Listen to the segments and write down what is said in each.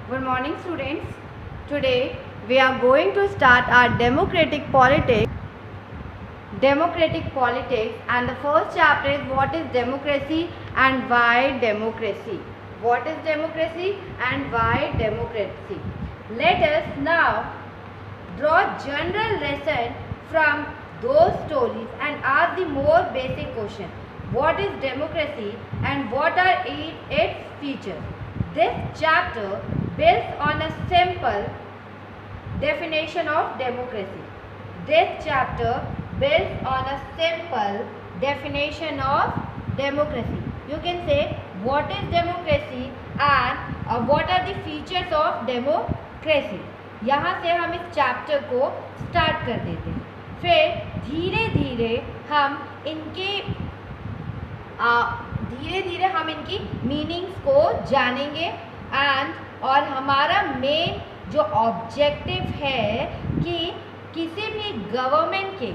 Good morning, students. Today we are going to start our democratic politics. And the first chapter is what is democracy and why democracy. What is democracy and why democracy? Let us now draw general lesson from those stories and ask the more basic question. What is democracy and what are its features? This chapter builds on a simple definition of democracy. This chapter builds on a simple definition of democracy. You can say what is democracy and what are the features of democracy. यहाँ से हम इस chapter को start कर देते हैं, फिर धीरे धीरे हम इनकी मीनिंग्स को जानेंगे और हमारा मेन जो ऑब्जेक्टिव है कि किसी भी गवर्नमेंट के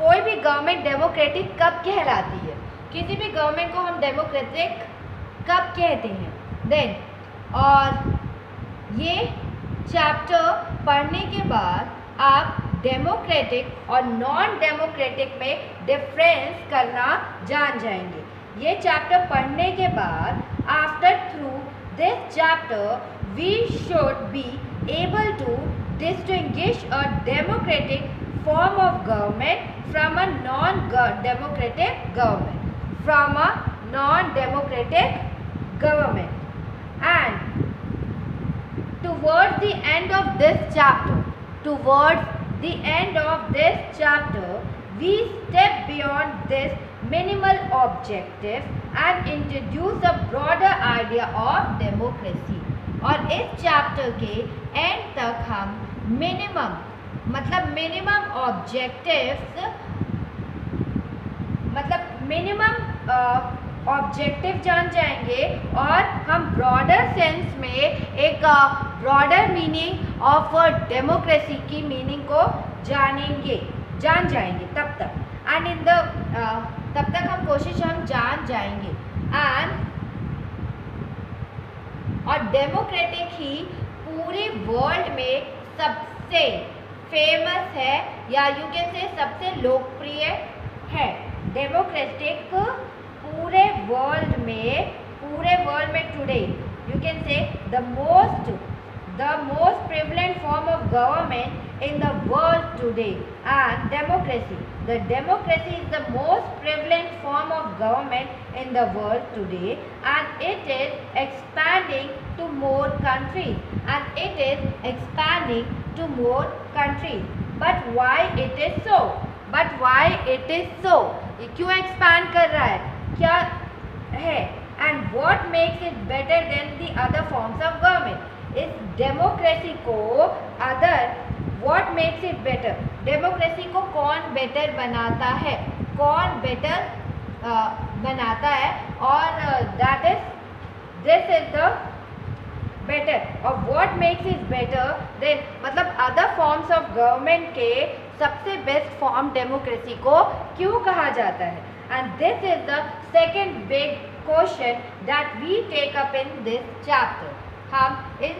कोई भी गवर्नमेंट डेमोक्रेटिक कब कहलाती है, किसी भी गवर्नमेंट को हम डेमोक्रेटिक कब कहते हैं। देन और ये चैप्टर पढ़ने के बाद आप डेमोक्रेटिक और नॉन डेमोक्रेटिक में डिफरेंस करना जान जाएंगे। ये चैप्टर पढ़ने के बाद after through this chapter we should be able to distinguish a democratic form of government from a non-democratic government. And towards the end of this chapter, we step beyond this minimal objective and introduce a broader idea of democracy. और इस chapter के and तक हम minimum objective जान जाएंगे और हम broader sense में एक ब्रॉडर मीनिंग ऑफ डेमोक्रेसी की मीनिंग को जान जाएंगे तब तक हम कोशिश जान जाएंगे। और डेमोक्रेटिक ही पूरे वर्ल्ड में सबसे फेमस है या यू कैन से सबसे लोकप्रिय है। डेमोक्रेटिक पूरे वर्ल्ड में टुडे यू कैन से the most prevalent form of government in the world today, and the democracy is the most prevalent form of government in the world today, and it is expanding to more countries, but why it is so? ये क्यों expand कर रहा है, क्या है, and what makes it better than the other forms of government? इस democracy को what makes it better, democracy को कौन बेटर बनाता है, और दिस इज द बेटर। और what makes it better than मतलब अदर फॉर्म्स ऑफ गवर्नमेंट के सबसे बेस्ट फॉर्म डेमोक्रेसी को क्यों कहा जाता है। And this is the second big question that we take up in this chapter. हम इन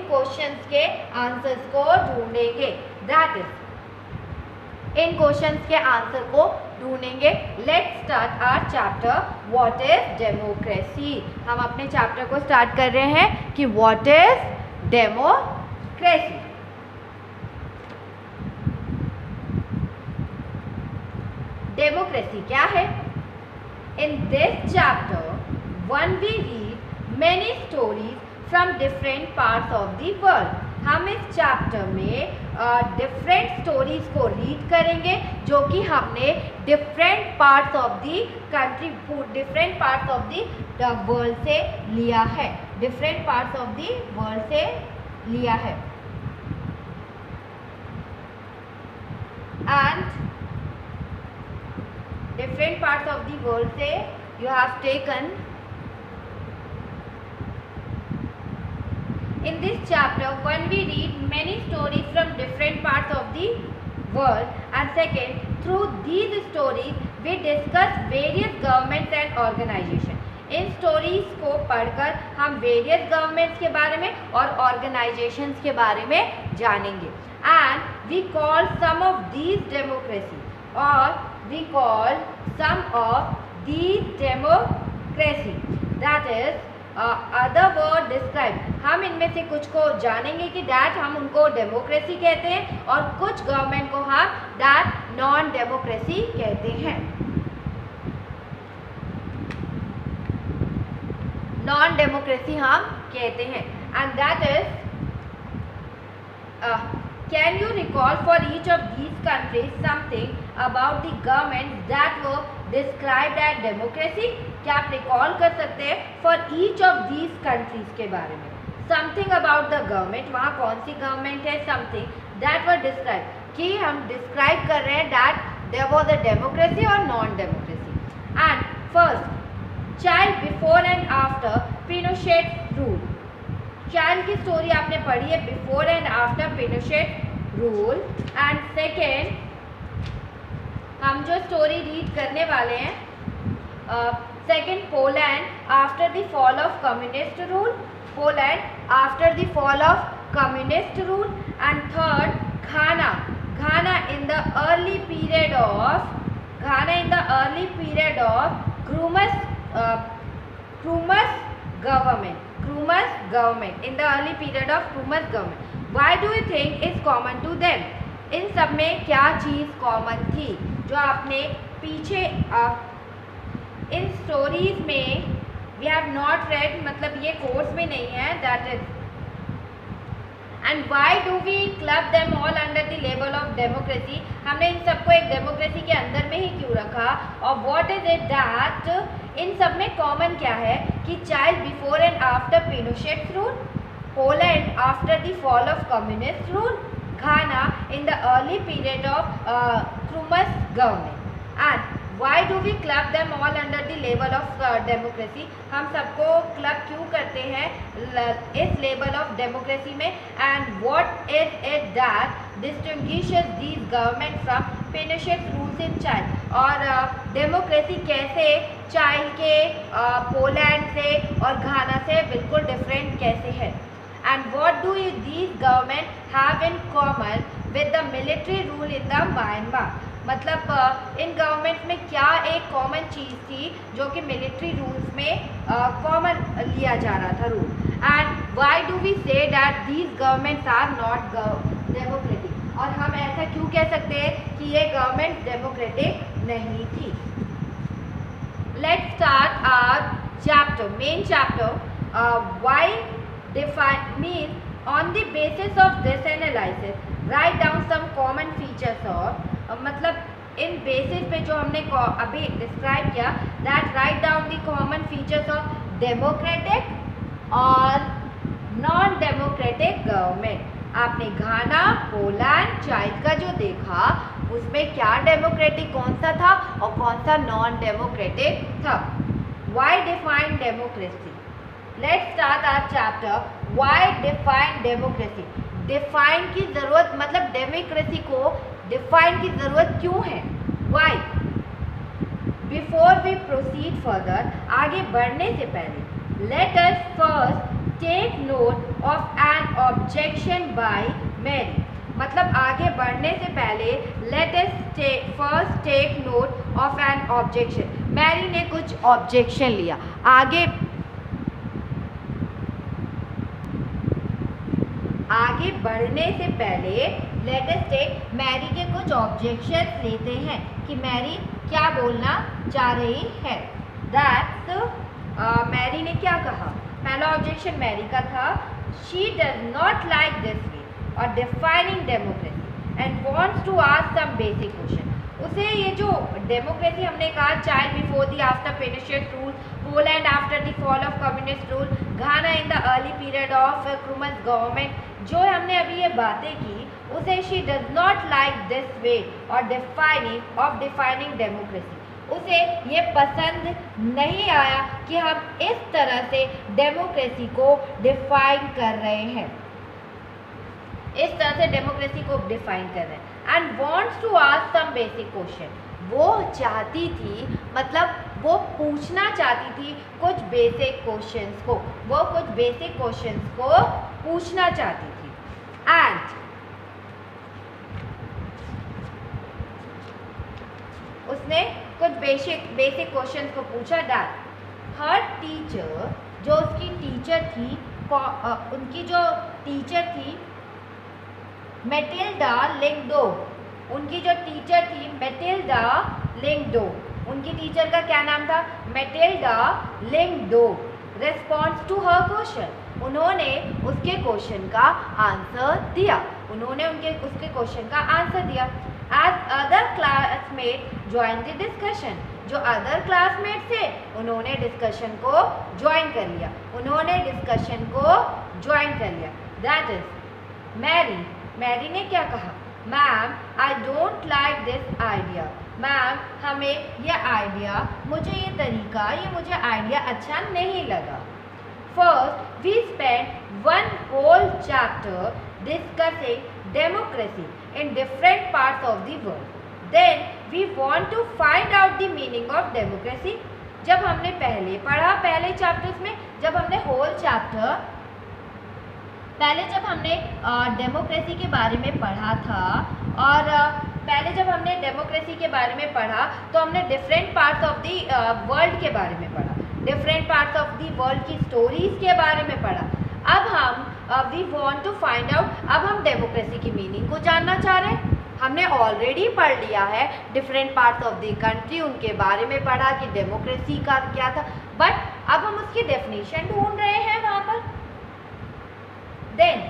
क्वेश्चंस के आंसर्स को ढूंढेंगे, इन क्वेश्चंस के आंसर को ढूंढेंगे। Let's start our chapter what is democracy. हम अपने चैप्टर को स्टार्ट कर रहे हैं कि व्हाट इज डेमोक्रेसी। डेमोक्रेसी क्या है? In this chapter one we read many stories from different parts of the world. हम इस चैप्टर में डिफरेंट स्टोरीज को रीड करेंगे जो कि हमने different parts of the country, different parts of the world से लिया है, and different parts of the world से you have taken. In this chapter, when we read many stories from different parts of the world, and second, through these stories, we discuss various governments and organizations. In stories को पढ़कर हम various governments के बारे में और organisations के बारे में जानेंगे. And we call some of these democracy और we call some of these democracy that is other word describe. हम इनमें से कुछ को जानेंगे कि डैट हम उनको डेमोक्रेसी कहते हैं और कुछ गवर्नमेंट को हम डैट नॉन डेमोक्रेसी कहते हैं. नॉन डेमोक्रेसी हम कहते हैं. And that is can you recall for each of these countries something about the government that were described as democracy. क्या आप रिकॉल कर सकते हैं for each of these countries के बारे में समथिंग अबाउट द गवर्नमेंट, वहाँ कौन सी गवर्नमेंट है, समथिंग दैट वर डिस्क्राइब, कि हम डिस्क्राइब कर रहे हैं that there was a democracy और non democracy. And first, child before and after Pinochet rule. Child की स्टोरी आपने पढ़ी है before and after Pinochet rule. And second, हम जो स्टोरी रीड करने वाले हैं, second, Poland after the fall of communist rule. Poland after the fall of communist rule. And third, Ghana. Ghana in the early period of Krumah's government, in the early period of Krumah's government. Why do you think is common to them? इन सब में क्या चीज़ common थी जो आपने पीछे इन स्टोरीज में वी हैव नॉट रेड, मतलब ये कोर्स में नहीं है, that is. And why do we club them all under the level of democracy. हमने इन सबको एक डेमोक्रेसी के अंदर में ही क्यों रखा, और व्हाट इज इट दैट इन सब में कॉमन क्या है कि child before and after Pinochet rule, Poland after the fall of communist rule, Ghana in the early period of Krumah's government. And why do we club them all under the level of democracy. हम सबको club क्यों करते हैं इस level of democracy में. And what is it that distinguishes these government from Pinochet rules in child. और democracy कैसे child के पोलैंड से और घाना से बिल्कुल डिफरेंट कैसे है. And what do these government have in common with the military rule in the Myanmar. मतलब इन गवर्नमेंट में क्या एक कॉमन चीज़ थी जो कि मिलिट्री रूल्स में कॉमन लिया जा रहा था rule. And why do we say that these governments are not democratic. और हम ऐसा क्यों कह सकते हैं कि ये गवर्नमेंट डेमोक्रेटिक नहीं थी. Let's start our chapter, main chapter. Why define mean on the basis of this analysis write down some common features of. मतलब इन बेसिस पे जो हमने अभी डिस्क्राइब किया, that write down the common features of democratic और non democratic government. आपने Ghana, Poland, child का जो देखा उसमें क्या डेमोक्रेटिक कौन सा था और कौन सा नॉन डेमोक्रेटिक था. Why define democracy. Let's start our chapter. Why define democracy. Define की ज़रूरत, मतलब डेमोक्रेसी को डिफाइन की ज़रूरत क्यों है. Why. Before we proceed further, आगे बढ़ने से पहले, let us first take note of an objection by Mary. मतलब आगे बढ़ने से पहले let us first take note of an objection. Mary ने कुछ ऑब्जेक्शन लिया. आगे बढ़ने से पहले लेट अस टेक मैरी के कुछ ऑब्जेक्शन लेते हैं कि मैरी क्या बोलना चाह रही है. दैट मैरी ने क्या कहा. पहला ऑब्जेक्शन मैरी का था, she does not like this way और defining democracy and wants to ask some basic question. उसे ये जो डेमोक्रेसी हमने कहा, child before the after Pinochet rule, Poland after the fall of communist rule, Ghana in the early period of Krumah's government, जो हमने अभी ये बातें की, उसे she does not like this way और डिफाइनिंग डेमोक्रेसी. उसे ये पसंद नहीं आया कि हम इस तरह से डेमोक्रेसी को डिफाइन कर रहे हैं, इस तरह से डेमोक्रेसी को डिफाइन कर रहे हैं. And wants to ask some basic question. वो चाहती थी, मतलब वो पूछना चाहती थी कुछ बेसिक क्वेश्चंस को, वो कुछ बेसिक क्वेश्चंस को पूछना चाहती थी। एंड उसने कुछ बेसिक क्वेश्चंस को पूछा। दैट हर टीचर, जो उसकी टीचर थी, उनकी जो टीचर थी मैटिल्डा लिंगडो, उनकी जो टीचर थी मैटिल्डा लिंगडो, उनकी टीचर का क्या नाम था? Matilda Lyngdoh. Response to her question, उन्होंने उसके क्वेश्चन का आंसर दिया, उन्होंने उसके क्वेश्चन का आंसर दिया। As other classmate join the discussion, जो अदर क्लासमेट थे उन्होंने डिस्कशन को ज्वाइन कर लिया, उन्होंने डिस्कशन को ज्वाइन कर लिया। दैट इज मैरी ने क्या कहा? Ma'am I don't like this idea, ma'am हमें यह आइडिया, मुझे ये तरीका, ये मुझे आइडिया अच्छा नहीं लगा। First we spend one whole chapter discussing democracy in different parts of the world. Then we want to find out the meaning of democracy. जब हमने पहले पढ़ा, पहले चैप्टर्स में जब हमने होल चैप्टर पहले जब हमने डेमोक्रेसी के बारे में पढ़ा था, और पहले जब हमने डेमोक्रेसी के बारे में पढ़ा तो हमने different parts of the world के बारे में पढ़ा, different parts of the world की स्टोरीज के बारे में पढ़ा। अब हम we want to find out, अब हम डेमोक्रेसी की मीनिंग को जानना चाह रहे हैं। हमने ऑलरेडी पढ़ लिया है different parts of the country, उनके बारे में पढ़ा कि डेमोक्रेसी का क्या था, बट अब हम उसकी डेफिनेशन ढूंढ रहे हैं वहाँ पर। Then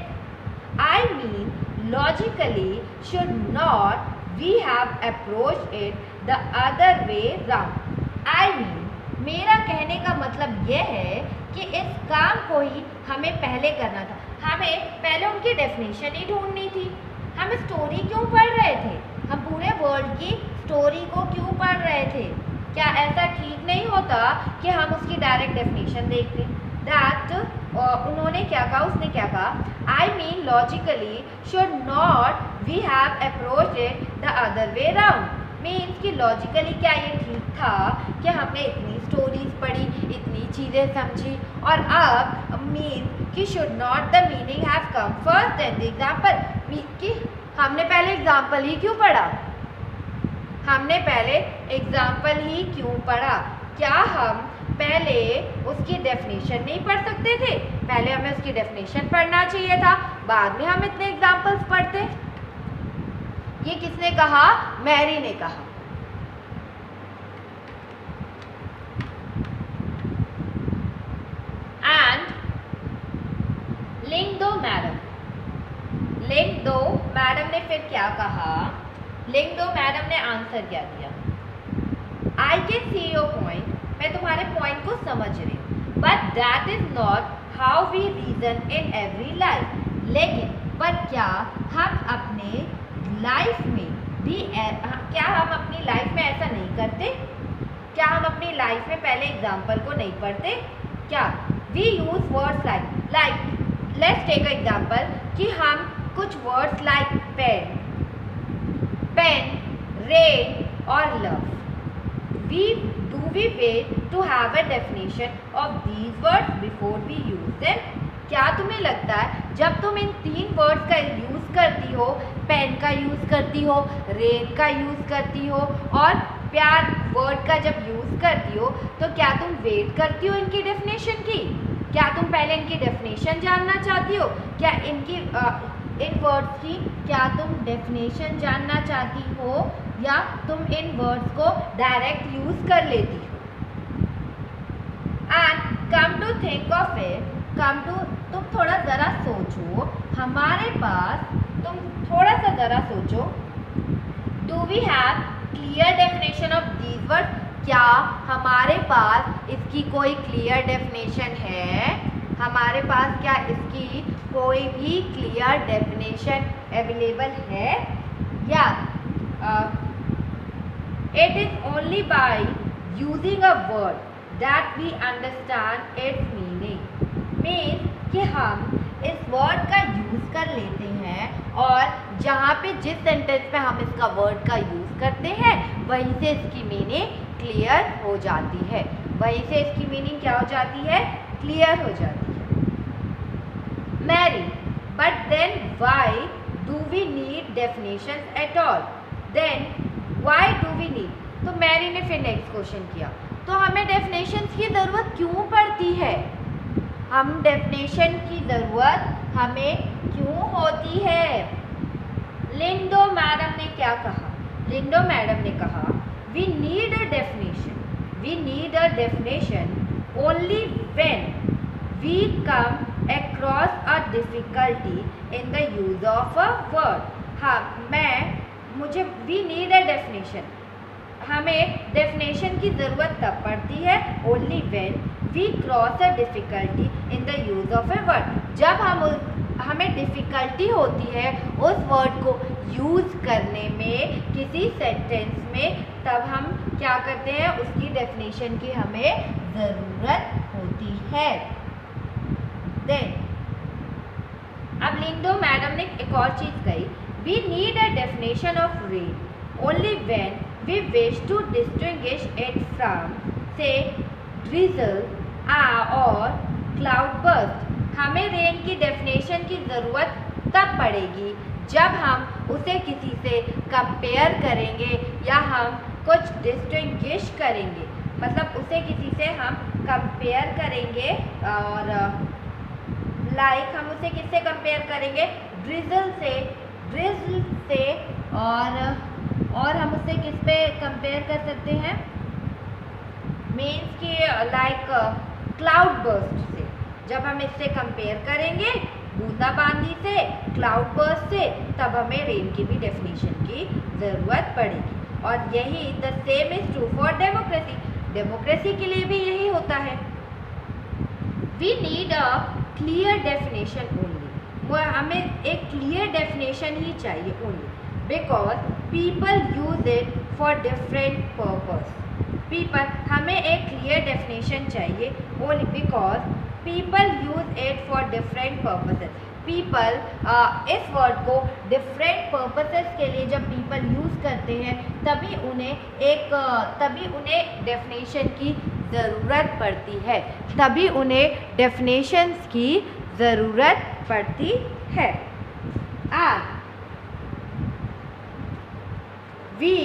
I mean logically should not we have approach it the other way round. I mean, मेरा कहने का मतलब यह है कि इस काम को ही हमें पहले करना था, हमें पहले उनकी डेफिनेशन ही ढूंढनी थी। हम स्टोरी क्यों पढ़ रहे थे? हम पूरे वर्ल्ड की स्टोरी को क्यों पढ़ रहे थे? क्या ऐसा ठीक नहीं होता कि हम उसकी डायरेक्ट डेफिनेशन देखते? दैट उन्होंने क्या कहा, उसने क्या कहा? I mean logically should not we have approach it the other way round. Means कि लॉजिकली क्या ये ठीक था कि हमने इतनी स्टोरीज पढ़ी, इतनी चीज़ें समझी, और अब मीन कि should not the meaning have come first then the example. कि हमने पहले एग्जाम्पल ही क्यों पढ़ा? हमने पहले एग्जाम्पल ही क्यों पढ़ा? क्या हम पहले उसकी डेफिनेशन नहीं पढ़ सकते थे? पहले हमें उसकी डेफिनेशन पढ़ना चाहिए था, बाद में हम इतने एग्जाम्पल्स पढ़ते। ये किसने कहा? मैरी ने कहा। एंड लिंगडो मैडम ने फिर क्या कहा? लिंगडो मैडम ने आंसर क्या दिया? I can see your point, मैं तुम्हारे पॉइंट को समझ रही हूँ, but that is not how we reason in every life. लेकिन पर क्या हम अपने लाइफ में भी क्या हम अपनी लाइफ में ऐसा नहीं करते? क्या हम अपनी लाइफ में पहले एग्जाम्पल को नहीं पढ़ते? क्या we use words like let's take a example कि हम कुछ वर्ड्स लाइक पेन, रेन और love, we wait to have a definition of these words before we use them? क्या तुम्हें लगता है जब तुम इन तीन वर्ड्स का यूज़ करती हो, पेन का यूज़ करती हो, रेन का यूज़ करती हो और प्यार वर्ड का जब यूज़ करती हो, तो क्या तुम वेट करती हो इनकी डेफिनेशन की? क्या तुम पहले इनकी डेफिनेशन जानना चाहती हो? क्या इन वर्ड्स की क्या तुम डेफिनेशन जानना चाहती हो, या तुम इन वर्ड्स को डायरेक्ट यूज़ कर लेती हो? And come to think of it, तुम थोड़ा ज़रा सोचो, हमारे पास तुम थोड़ा सा ज़रा सोचो, do we have clear definition of these words? क्या हमारे पास इसकी कोई क्लियर डेफिनेशन है? हमारे पास क्या इसकी कोई भी क्लियर डेफिनेशन अवेलेबल है? या it is only by using a word that we understand its meaning. Means कि हम इस वर्ड का यूज़ कर लेते हैं और जहाँ पे जिस सेंटेंस में हम इसका वर्ड का यूज़ करते हैं वहीं से इसकी मीनिंग क्लियर हो जाती है, वहीं से इसकी मीनिंग क्या हो जाती है, क्लियर हो जाती है। Mary, but then why do we need definitions at all, then why do we need, तो मैरी ने फिर नेक्स्ट क्वेश्चन किया, तो हमें डेफिनेशंस की ज़रूरत क्यों पड़ती है, हम डेफिनेशन की ज़रूरत हमें क्यों होती है। लिंडो मैडम ने क्या कहा, लिंडो मैडम ने कहा we need a definition, we need a definition only when we come across a difficulty in the use of a word। हाँ, मुझे we need a definition, हमें definition की ज़रूरत तब पड़ती है only when we cross a difficulty in the use of a word, जब हमें difficulty होती है उस word को यूज़ करने में किसी सेंटेंस में, तब हम क्या करते हैं, उसकी definition की हमें ज़रूरत होती है। अब लिंडो मैडम ने एक और चीज कही, we need a definition of rain only when we wish to distinguish it from say drizzle और क्लाउड बर्स्ट। हमें रेन की डेफिनेशन की ज़रूरत तब पड़ेगी जब हम उसे किसी से कंपेयर करेंगे या हम कुछ डिस्टिंग्विश करेंगे, मतलब उसे किसी से हम कंपेयर करेंगे, और हम उसे किससे कंपेयर करेंगे, ड्रिजल से, और हम उसे किस पे कंपेयर कर सकते हैं, मीन्स कि क्लाउड बर्स्ट से, जब हम इससे कंपेयर करेंगे बूंदाबांदी से, क्लाउड बर्स्ट से, तब हमें रेन की भी डेफिनेशन की ज़रूरत पड़ेगी। और यही the same is true for democracy, democracy के लिए भी यही होता है। We need a clear definition only, वो हमें एक क्लियर डेफिनेशन ही चाहिए only, because people use it for different purpose. People, हमें एक क्लियर डेफिनेशन चाहिए only because people use it for different purposes. People इस वर्ड को डिफरेंट पर्पसेस के लिए जब पीपल यूज़ करते हैं तभी उन्हें डेफिनेशन की ज़रूरत पड़ती है, तभी उन्हें डेफिनेशंस की ज़रूरत पड़ती है। And we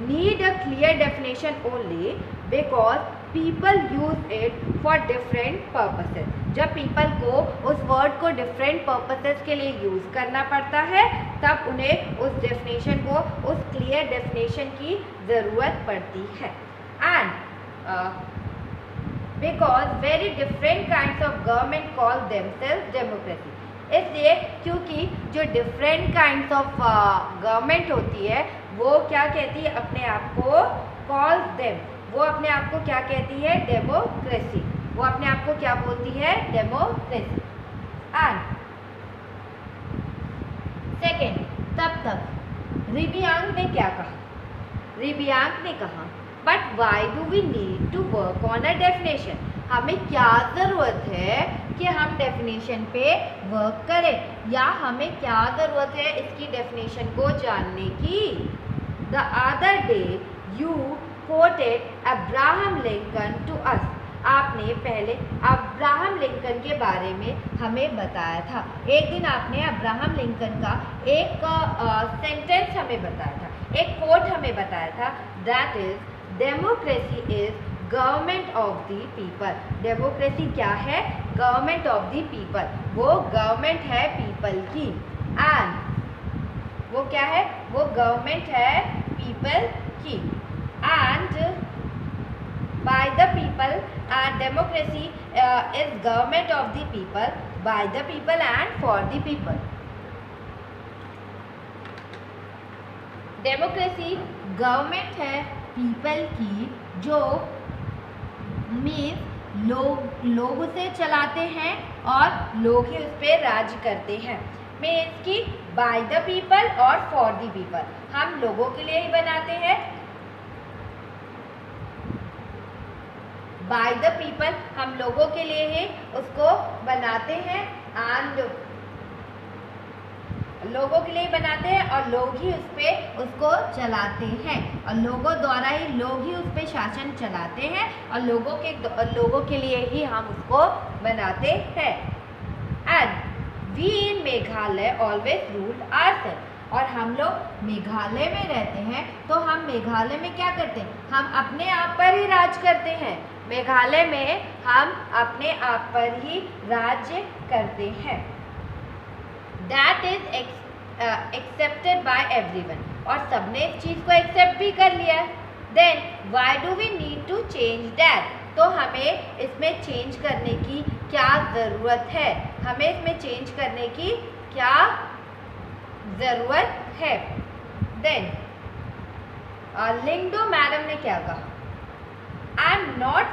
need a clear definition only because people use it for different purposes. जब पीपल को उस वर्ड को डिफरेंट पर्पसेस के लिए यूज़ करना पड़ता है तब उन्हें उस डेफिनेशन को, उस क्लियर डेफिनेशन की ज़रूरत पड़ती है। And because very different kinds of government call themselves democracy, इसलिए क्योंकि जो डिफरेंट काइंड्स ऑफ गवर्नमेंट होती है वो क्या कहती है अपने आप को, कॉल्स देम, वो अपने आप को क्या कहती है, डेमोक्रेसी, वो अपने आप को क्या बोलती है, डेमोक्रेसी। एंड सेकेंड, तब तक रिबियांग ने क्या कहा, रिबियांग ने कहा but why do we need to work on a definition, हमें क्या ज़रूरत है कि हम डेफिनेशन पे वर्क करें, या हमें क्या ज़रूरत है इसकी डेफिनेशन को जानने की। The other day you quoted Abraham Lincoln to us, आपने पहले अब्राहम लिंकन के बारे में हमें बताया था। एक दिन आपने अब्राहम लिंकन का एक सेंटेंस हमें बताया था, एक कोट हमें बताया था, that is democracy is government of the people. Democracy क्या है, गवर्नमेंट ऑफ द पीपल, वो गवर्नमेंट है पीपल की। एंड वो क्या है, वो गवर्नमेंट है पीपल की। And bye the people, and democracy is government of the people, bye the people and for the people. Democracy government है पीपल की, जो मीन्स लोग उसे चलाते हैं और लोग ही उस पर राज करते हैं। मीन्स कि बाय द पीपल और फॉर द पीपल, हम लोगों के लिए ही बनाते हैं। बाय द पीपल, हम लोगों के लिए ही उसको बनाते हैं। एंड लोगों के लिए बनाते हैं और लोग ही उस पर उसको चलाते हैं और लोगों द्वारा ही लोग ही उस पर शासन चलाते हैं और लोगों के लिए ही हम उसको बनाते हैं। And we in Meghalaya always ruled ourselves, और हम लोग मेघालय में रहते हैं तो हम मेघालय में क्या करते हैं, हम अपने आप पर ही राज करते हैं। मेघालय में हम अपने आप पर ही राज्य करते हैं। That is accepted by everyone, और सबने इस चीज़ को एक्सेप्ट भी कर लिया। Then why do we need to change that? तो हमें इसमें चेंज करने की क्या ज़रूरत है, हमें इसमें चेंज करने की क्या ज़रूरत है। Then लिंगडो मैडम ने क्या कहा, I am not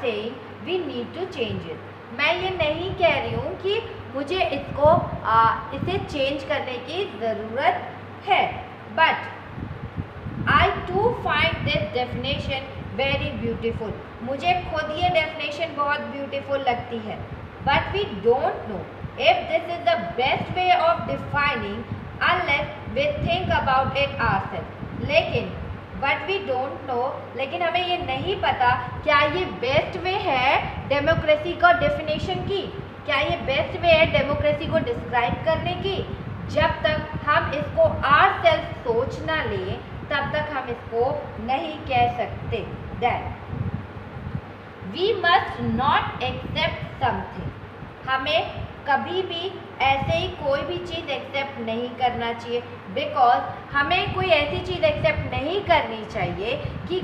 saying we need to change it. मैं ये नहीं कह रही हूँ कि मुझे इसे चेंज करने की ज़रूरत है, but I too find this definition very beautiful. मुझे खुद ये definition बहुत beautiful लगती है। But we don't know if this is the best way of defining unless we think about it ourselves. But we don't know, लेकिन हमें ये नहीं पता क्या ये बेस्ट वे है डेमोक्रेसी को डेफिनेशन की, क्या ये बेस्ट वे है डेमोक्रेसी को डिस्क्राइब करने की। जब तक हम इसको ourselves सोच ना लें तब तक हम इसको नहीं कह सकते। That we must not accept something, हमें कभी भी ऐसे ही कोई भी चीज़ एक्सेप्ट नहीं करना चाहिए, बिकॉज हमें कोई ऐसी चीज़ एक्सेप्ट नहीं करनी चाहिए कि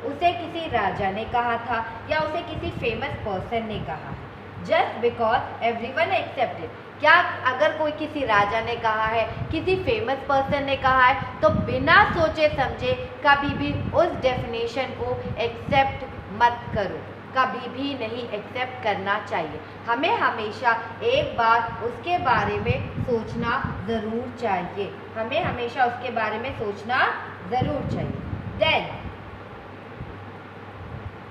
उसे किसी राजा ने कहा था या उसे किसी फेमस पर्सन ने कहा है। जस्ट बिकॉज एवरीवन एक्सेप्टेड, क्या अगर कोई किसी राजा ने कहा है, किसी फेमस पर्सन ने कहा है, तो बिना सोचे समझे कभी भी उस डेफिनेशन को एक्सेप्ट मत करो, कभी भी नहीं एक्सेप्ट करना चाहिए। हमें हमेशा एक बार उसके बारे में सोचना ज़रूर चाहिए, हमें हमेशा उसके बारे में सोचना ज़रूर चाहिए। देन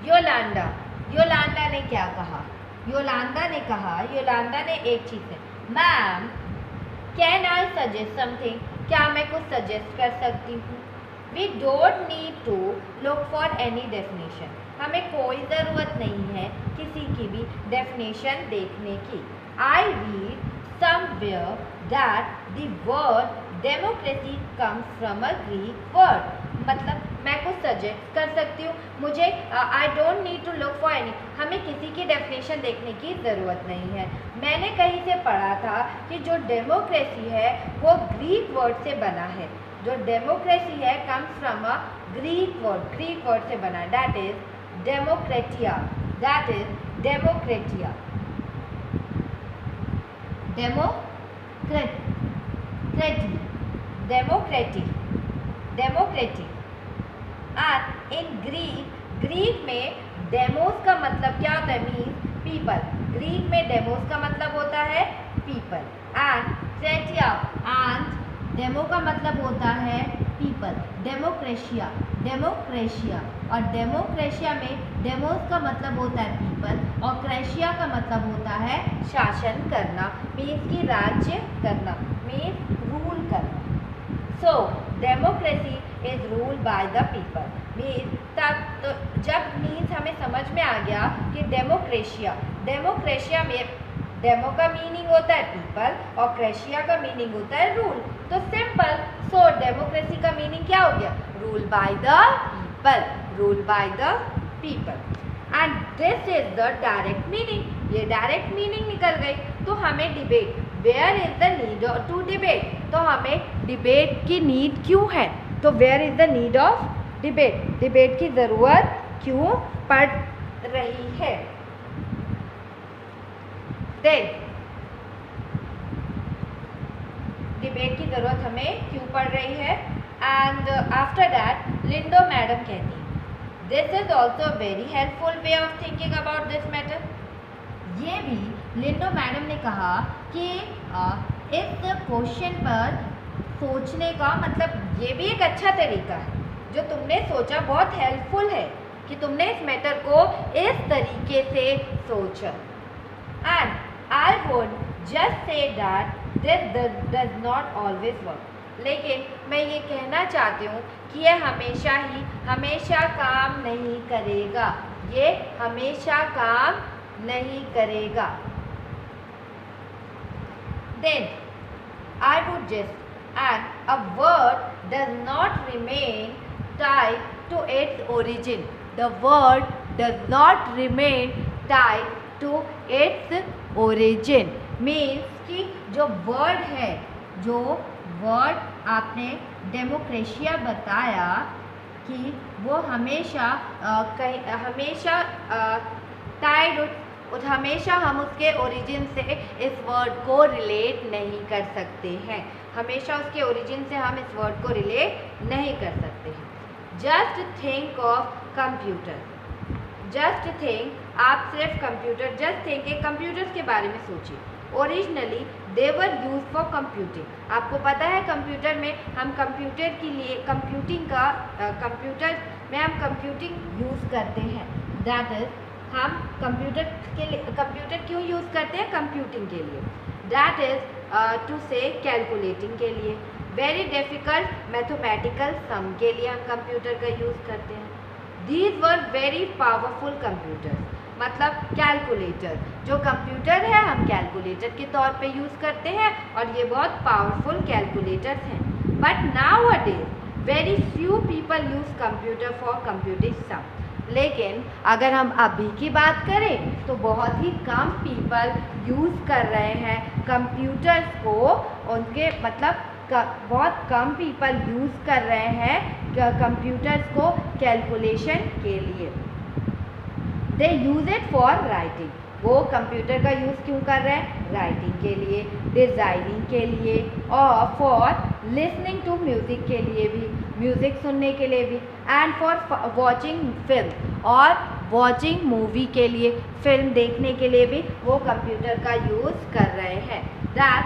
योलांडा ने क्या कहा, योलांडा ने एक चीज़ है, ma'am can I suggest something, क्या मैं कुछ सजेस्ट कर सकती हूँ। We don't need to look for any definition, हमें कोई ज़रूरत नहीं है किसी की भी डेफिनेशन देखने की। I read somewhere that the word democracy comes from a Greek word, मतलब मैं कुछ सजेस्ट कर सकती हूँ, मुझे I don't need to look for any, हमें किसी की डेफिनेशन देखने की ज़रूरत नहीं है। मैंने कहीं से पढ़ा था कि जो डेमोक्रेसी है वो ग्रीक वर्ड से बना है, जो डेमोक्रेसी है comes from a Greek word से बना, दैट इज डेमोक्रेटिया, डेमोक्रेटी। और इन ग्रीक में डेमोस का मतलब क्या होता है, मीन्स पीपल, ग्रीक में डेमोस का मतलब होता है पीपल, एंड क्रेटिया, एंड डेमो का मतलब होता है पीपल, डेमोक्रेशिया, और डेमोक्रेशिया में डेमोस का मतलब होता है पीपल और क्रेशिया का मतलब होता है शासन करना, मीन्स की राज्य करना, मीन्स रूल करना। So democracy is ruled by the people, means तब तो जब मीन्स हमें समझ में आ गया कि डेमोक्रेशिया में डेमो का मीनिंग होता है पीपल और क्रेशिया का मीनिंग होता है रूल, तो सिंपल। सो डेमोक्रेसी का मीनिंग क्या हो गया, rule by the people, and this is the direct meaning, ये डायरेक्ट मीनिंग निकल गई। तो हमें debate, where is the need to debate, तो हमें डिबेट की नीड क्यों है, तो where is the need of debate की ज़रूरत क्यों पड़ रही है। देन डिबेट की ज़रूरत हमें क्यों पड़ रही है, एंड आफ्टर दैट लिंडो मैडम कहती है this is also very helpful way of thinking about this matter. ये भी लिंडो मैडम ने कहा कि इस क्वेश्चन पर सोचने का मतलब ये भी एक अच्छा तरीका है, जो तुमने सोचा बहुत हेल्पफुल है कि तुमने इस मैटर को इस तरीके से सोचा। And I would just say that this does not always work. लेकिन मैं ये कहना चाहती हूँ कि ये हमेशा काम नहीं करेगा, ये हमेशा काम नहीं करेगा। Then I would just and a word does not remain tied to its origin. The word does not remain tied to its origin means कि जो वर्ड है, जो वर्ड आपने डेमोक्रेशिया बताया कि वो हमेशा टाइड, हमेशा हम उसके ओरिजिन से इस वर्ड को रिलेट नहीं कर सकते हैं, हमेशा उसके ओरिजिन से हम इस वर्ड को रिलेट नहीं कर सकते हैं। Just think of computer, just think, आप सिर्फ कंप्यूटर, जस्ट थिंक के कंप्यूटर्स के बारे में सोचिए। Originally they were use for computing. आपको पता है कंप्यूटर में हम कंप्यूटर के लिए कंप्यूटर में हम कंप्यूटिंग यूज़ करते हैं। दैट इज हम कंप्यूटर क्यों यूज़ करते हैं? कंप्यूटिंग के लिए। दैट इज टू से कैलकुलेटिंग के लिए, वेरी डिफ़िकल्ट मैथमेटिकल सम के लिए हम कंप्यूटर का यूज़ करते हैं। These were very powerful computers, मतलब कैलकुलेटर, जो कंप्यूटर है हम कैलकुलेटर के तौर पे यूज़ करते हैं और ये बहुत पावरफुल कैलकुलेटर्स हैं। But nowadays very few people use computer for computing sum. लेकिन अगर हम अभी की बात करें तो बहुत ही कम पीपल यूज़ कर रहे हैं कंप्यूटर्स को, उनके मतलब बहुत कम पीपल यूज़ कर रहे हैं कंप्यूटर्स को कैलकुलेशन के लिए। दे यूज़ इट फॉर राइटिंग, वो कंप्यूटर का यूज़ क्यों कर रहे हैं? राइटिंग के लिए, डिज़ाइनिंग के लिए और फॉर लिसनिंग टू म्यूज़िक के लिए भी, म्यूज़िक सुनने के लिए भी, एंड फॉर वॉचिंग फिल्म, और वॉचिंग मूवी के लिए, फिल्म देखने के लिए भी वो कंप्यूटर का यूज़ कर रहे हैं। That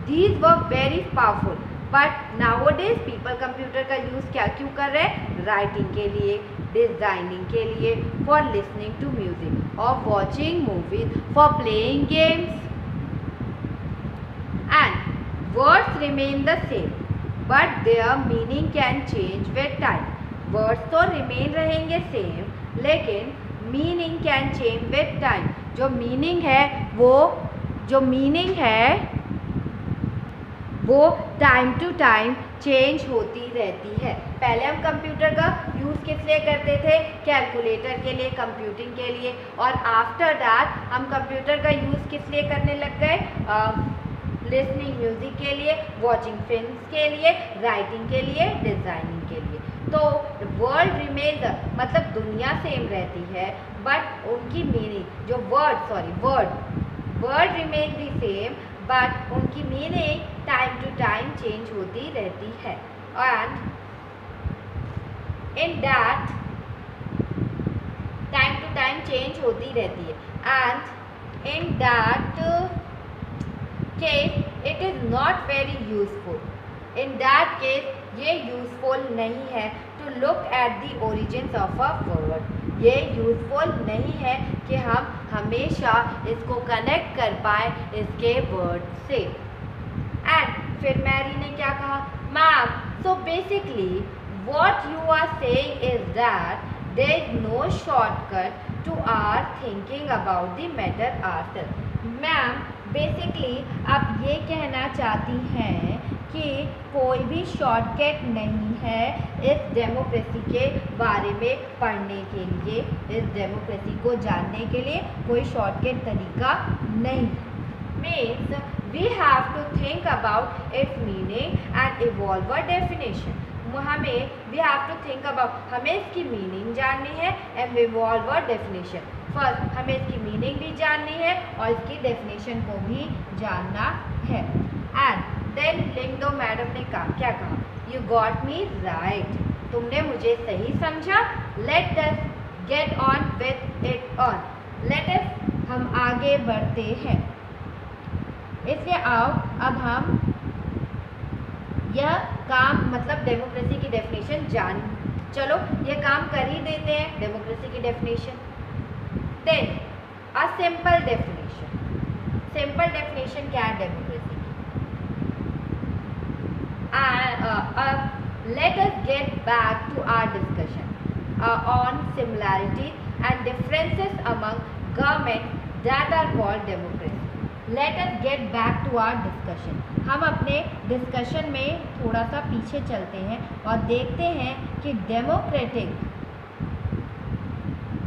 these were very powerful, but nowadays people computer का यूज़ क्यों कर रहे हैं? राइटिंग के लिए, डिज़ाइनिंग के लिए, फॉर लिसनिंग टू म्यूजिक और watching movies, for playing games. And words remain the same but there meaning can change with time. Words तो रिमेन रहेंगे सेम लेकिन meaning can change with time. जो meaning है वो time to time change होती रहती है। पहले हम कंप्यूटर का यूज़ किस लिए करते थे? कैलकुलेटर के लिए, कंप्यूटिंग के लिए, और आफ्टर दैट हम कंप्यूटर का यूज़ किस लिए करने लग गए? लिसनिंग म्यूज़िक के लिए, वॉचिंग फिल्म्स के लिए, राइटिंग के लिए, डिज़ाइनिंग के लिए। तो वर्ल्ड रिमेन्स, मतलब दुनिया सेम रहती है बट उनकी मीनिंग, जो word remain the same but उनकी meaning time to time change होती रहती है। And in that time to time change होती रहती है and in that case it is not very useful. In that case ये यूजफुल नहीं है to look at the origins of a word. ये यूजफुल नहीं है कि हम हमेशा इसको कनेक्ट कर पाए इसके वर्ड से। एंड फिर मैरी ने क्या कहा? Ma'am, so basically what you are saying is that there is no shortcut to our thinking about the matter ourselves. Ma'am, basically आप ये कहना चाहती हैं कि कोई भी शॉर्टकट नहीं है इस डेमोक्रेसी के बारे में पढ़ने के लिए, इस डेमोक्रेसी को जानने के लिए कोई शॉर्टकट तरीका नहीं। Means we have to think about its meaning and evolve a definition. We have to think about, हमें इसकी मीनिंग जाननी है and evolve a definition. First हमें इसकी मीनिंग भी जाननी है और इसकी डेफिनेशन को भी जानना है। एंड देन लिंगडो मैडम ने क्या कहा? यू गॉट मी राइट, तुमने मुझे सही समझा। Let us get on with it on, let us, हम आगे बढ़ते हैं। इसलिए आओ अब हम यह काम, मतलब डेमोक्रेसी की डेफिनेशन चलो ये काम कर ही देते हैं, डेमोक्रेसी की definition. Then a simple definition. Simple definition क्या है डेमोक्रेसी की? Let us get back to our discussion on similarities and differences among governments that are called democracy. Let us get back to our discussion. हम अपने discussion में थोड़ा सा पीछे चलते हैं और देखते हैं कि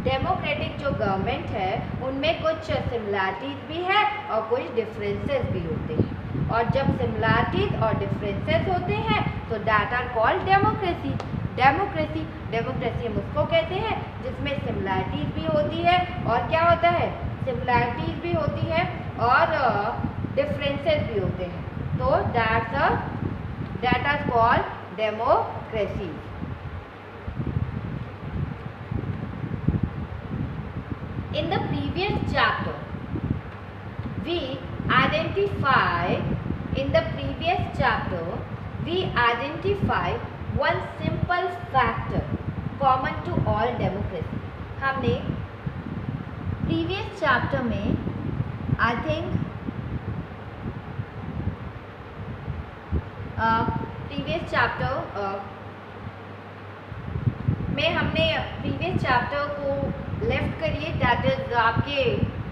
डेमोक्रेटिक जो गवर्नमेंट है उनमें कुछ सिमिलैरिटीज भी है और कुछ डिफरेंसेस भी होते हैं, और जब सिमिलैरिटीज और डिफरेंसेस होते हैं तो that are called democracy. Democracy हम उसको कहते हैं जिसमें सिमिलैरिटीज भी होती है और क्या होता है, सिमिलैरिटीज भी होती है और डिफरेंसेस भी होते हैं, तो that are called democracy. In the previous chapter, we identify one simple factor common to all democracy. हमने previous chapter में I think previous chapter में हमने previous chapter को लेफ्ट करिए, दैट इज आपके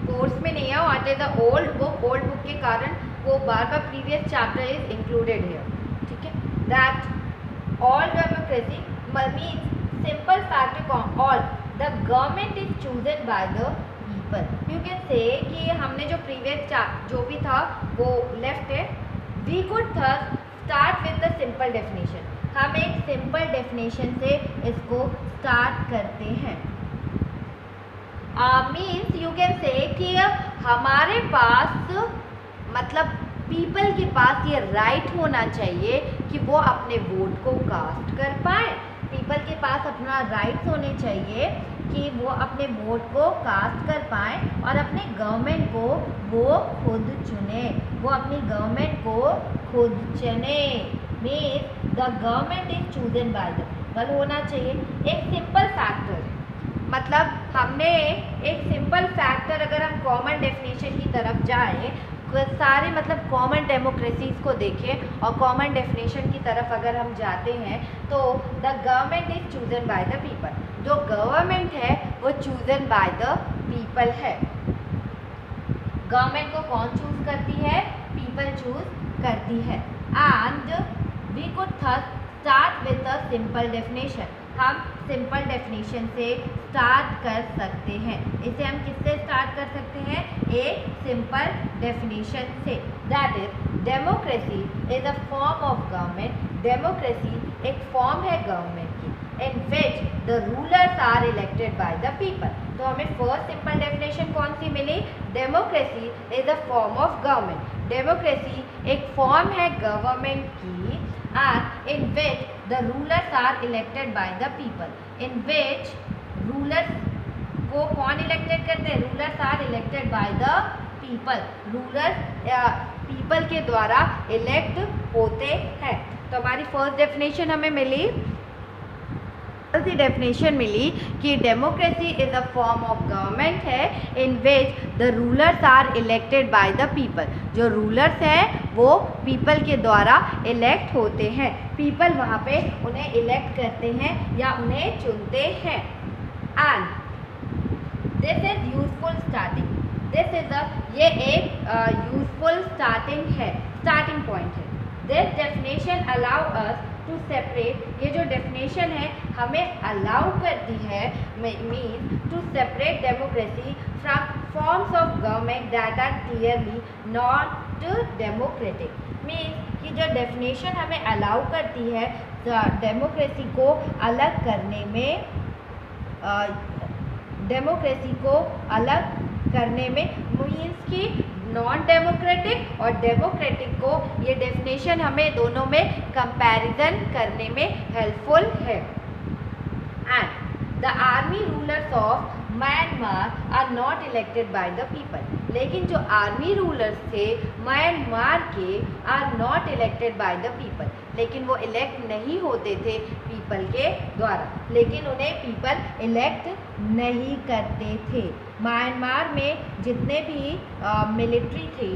कोर्स में नहीं है, what is the old book के कारण वो बार बार previous chapter is included here, ठीक है। That all democracy means simple fact all the government is chosen by the people. You can say कि हमने जो प्रीवियस जो भी था वो लेफ्ट है, we could start with the simple definition. हम एक सिंपल डेफिनेशन से इसको स्टार्ट करते हैं। मीन्स यू कैन से कि हमारे पास मतलब पीपल के पास ये राइट होना चाहिए कि वो अपने वोट को कास्ट कर पाए। पीपल के पास अपना राइट्स होने चाहिए कि वो अपने वोट को कास्ट कर पाए और अपने गवर्नमेंट को वो खुद चुने, वो अपनी गवर्नमेंट को खुद चुने। Means the government is chosen by the people होना चाहिए। एक सिंपल फैक्टर, मतलब हमने एक सिंपल फैक्टर, अगर हम कॉमन डेफिनेशन की तरफ जाएं, सारे मतलब कॉमन डेमोक्रेसीज को देखें और कॉमन डेफिनेशन की तरफ अगर हम जाते हैं तो the government is chosen by the people. जो गवर्नमेंट है वो चूजन बाय द पीपल है। गवर्नमेंट को कौन चूज करती है, पीपल चूज करती है। And we could start with a simple definition. हम सिंपल डेफिनेशन से स्टार्ट कर सकते हैं। इसे हम किससे स्टार्ट कर सकते हैं, एक सिंपल डेफिनेशन से। That is democracy is a form of government. Democracy एक फॉर्म है गवर्नमेंट की in which the rulers are elected by the people. तो हमें फर्स्ट सिंपल डेफिनेशन कौन सी मिली, democracy is a form of government. Democracy एक फॉर्म है गवर्नमेंट की and in which the rulers are elected by the people, in which rulers को कौन elected करते हैं, rulers are elected by the people, rulers people के द्वारा elect होते हैं। तो हमारी फर्स्ट डेफिनेशन हमें मिली, डेफिनेशन मिली कि democracy is a form of government है in which the rulers are elected by the people. जो रूलर्स हैं वो पीपल के द्वारा इलेक्ट होते हैं। पीपल वहाँ पे उन्हें इलेक्ट करते हैं या उन्हें चुनते हैं। And this is useful starting. This is ये एक यूजफुल स्टार्टिंग है, स्टार्टिंग पॉइंट है। This definition allow us to separate, ये जो डेफिनेशन है हमें अलाउ करती है mean to separate democracy from forms of government that are clearly not democratic. Means कि जो डेफिनेशन हमें अलाउ करती है डेमोक्रेसी को अलग करने में, डेमोक्रेसी को अलग करने में, मीन्स कि नॉन डेमोक्रेटिक और डेमोक्रेटिक को ये डेफिनेशन हमें दोनों में कंपैरिजन करने में हेल्पफुल है। And the army rulers of Myanmar are not elected by the people. लेकिन जो आर्मी रूलर्स थे म्यांमार के are not elected by the people, लेकिन वो इलेक्ट नहीं होते थे पीपल के द्वारा, लेकिन उन्हें पीपल इलेक्ट नहीं करते थे। म्यांमार में जितने भी मिलिट्री थी,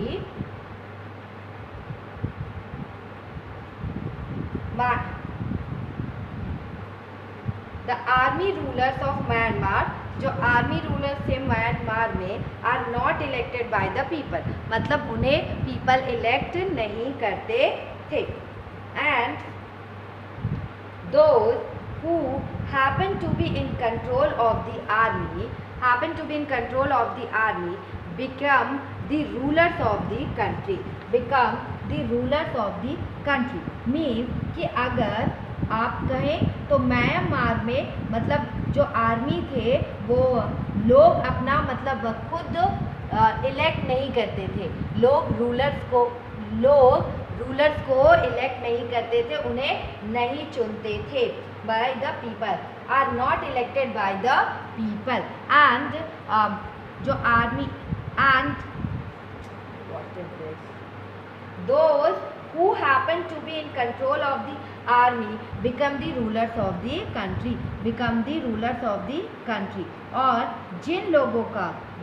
the army rulers of Myanmar, जो आर्मी रूलर्स थे म्यांमार में, are not elected by the people, मतलब उन्हें पीपल इलेक्ट नहीं करते थे. And those who happen to be in control of the army become the rulers of the country. Means कि अगर आप कहें तो म्यांमार में मतलब जो आर्मी थे वो लोग अपना मतलब खुद इलेक्ट नहीं करते थे, लोग रूलर्स को इलेक्ट नहीं करते थे, उन्हें नहीं चुनते थे. by the people, are not elected by the people. And जो army and what is this, those who happen to be in control of the army become the rulers of the country. और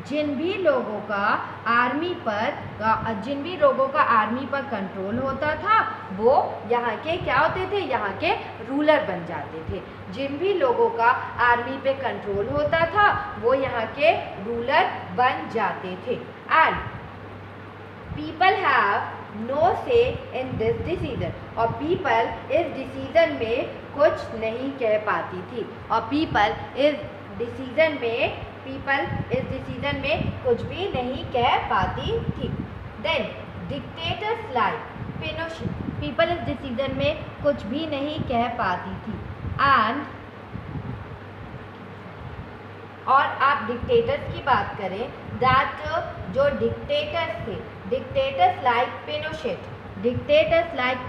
जिन भी लोगों का army पर control होता था वो यहाँ के क्या होते थे, यहाँ के रूलर बन जाते थे. जिन भी लोगों का आर्मी पे कंट्रोल होता था वो यहाँ के रूलर बन जाते थे. एंड पीपल हैव नो से इन दिस डिसीजन, और पीपल इस डिसीजन में कुछ नहीं कह पाती थी, और पीपल इस डिसीजन में कुछ भी नहीं कह पाती थी. देन डिक्टेटर्स लाइक पिनोशेट, पीपल इस डिसीजन में कुछ भी नहीं कह पाती थी. एंड और आप डिक्टेटर्स की बात करें, दैट जो डिक्टेटर्स थे, dictators like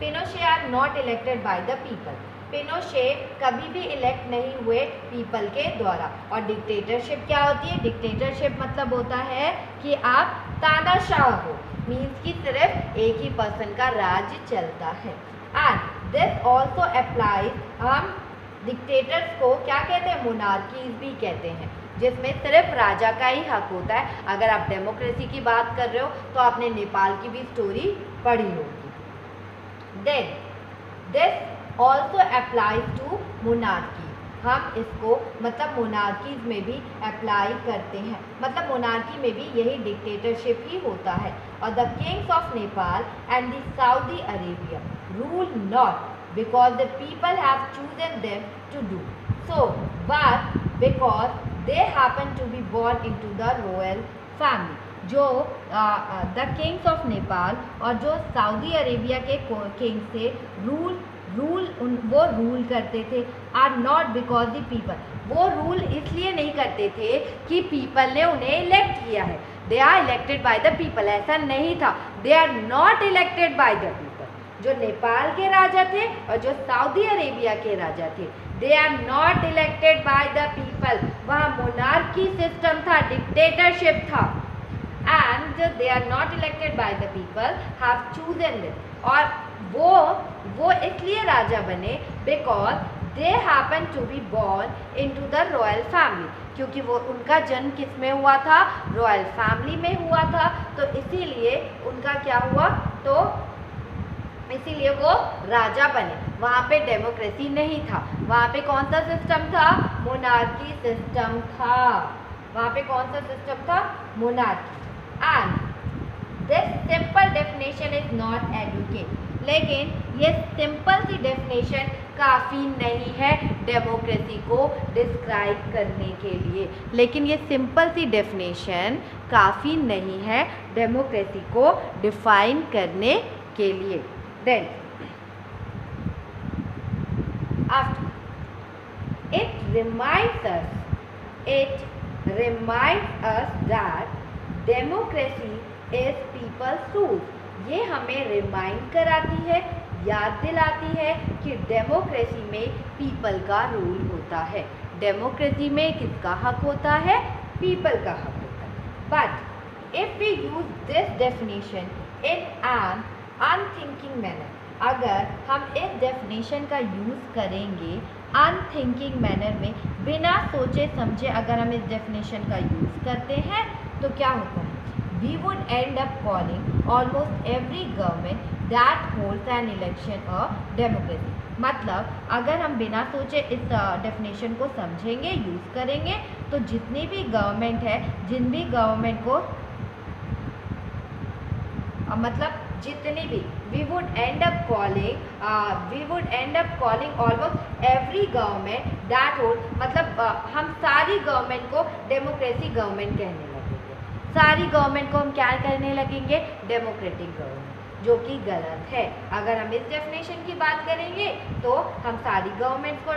Pinochet are not elected by the people. Pinochet कभी भी इलेक्ट नहीं हुए पीपल के द्वारा. और डिक्टेटरशिप क्या होती है, डिक्टेटरशिप मतलब होता है कि आप तानाशाह हो, मीन्स कि सिर्फ एक ही पर्सन का राज चलता है. एंड दिस ऑल्सो अप्लाइज, हम डिक्टेटर्स को क्या कहते हैं, मोनार्कीज भी कहते हैं, जिसमें सिर्फ राजा का ही हक होता है. अगर आप डेमोक्रेसी की बात कर रहे हो तो आपने नेपाल की भी स्टोरी पढ़ी होगी. Then this also apply to monarchy, हम इसको मतलब मोनार्कीज में भी अप्लाई करते हैं, मतलब मोनार्की में भी यही डिक्टेटरशिप ही होता है. और the Kings of Nepal and the Saudi Arabia rule not because the people have chosen them to do so, but because they happen to be born into the royal family. जो the Kings of Nepal और जो Saudi Arabia के Kings थे, वो rule करते थे, are not because the people, वो rule इसलिए नहीं करते थे कि पीपल ने उन्हें इलेक्ट किया है, they are elected by the people, ऐसा नहीं था. They are not elected by the people. जो नेपाल के राजा थे और जो सऊदी अरेबिया के राजा थे, they are not elected by the people. वहाँ मोनार्की सिस्टम था, डिक्टेटरशिप था. And they are not elected by the people, have chosen them, और वो इसलिए राजा बने because they happen to be born into the royal family, क्योंकि वो उनका जन्म किस में हुआ था, रॉयल फैमिली में हुआ था. तो इसीलिए उनका क्या हुआ, तो इसीलिए वो राजा बने. वहाँ पे डेमोक्रेसी नहीं था, वहाँ पे कौन सा सिस्टम था, मोनार्की सिस्टम था. वहाँ पे कौन सा सिस्टम था, monarchy. And this simple definition is not adequate, लेकिन ये सिंपल सी डेफिनेशन काफ़ी नहीं है डेमोक्रेसी को डिस्क्राइब करने के लिए. लेकिन ये सिंपल सी डेफिनेशन काफ़ी नहीं है डेमोक्रेसी को डिफाइन करने के लिए. Then after it reminds us that democracy is people's rules. ये हमें रिमाइंड कराती है, याद दिलाती है कि डेमोक्रेसी में पीपल का रूल होता है. डेमोक्रेसी में किसका हक होता है, पीपल का हक होता है. But if we use this definition in an unthinking manner, अगर हम इस डेफिनेशन का यूज़ करेंगे अनथिंकिंग मैनर में, बिना सोचे समझे अगर हम इस डेफिनेशन का यूज़ करते हैं तो क्या होता है, we would end up calling almost every government that holds an election a democracy। मतलब अगर हम बिना सोचे इस डेफिनेशन को समझेंगे, यूज़ करेंगे, तो जितनी भी गवर्नमेंट है, जिन भी गवर्नमेंट को मतलब जितनी भी we would end up calling almost every government that would मतलब हम सारी गवर्नमेंट को डेमोक्रेसी गवर्नमेंट कहने लगेंगे। सारी गवर्नमेंट को हम क्या करने लगेंगे? डेमोक्रेटिक गवर्नमेंट, जो कि गलत है। अगर हम इस डेफिनेशन की बात करेंगे तो हम सारी गवर्नमेंट को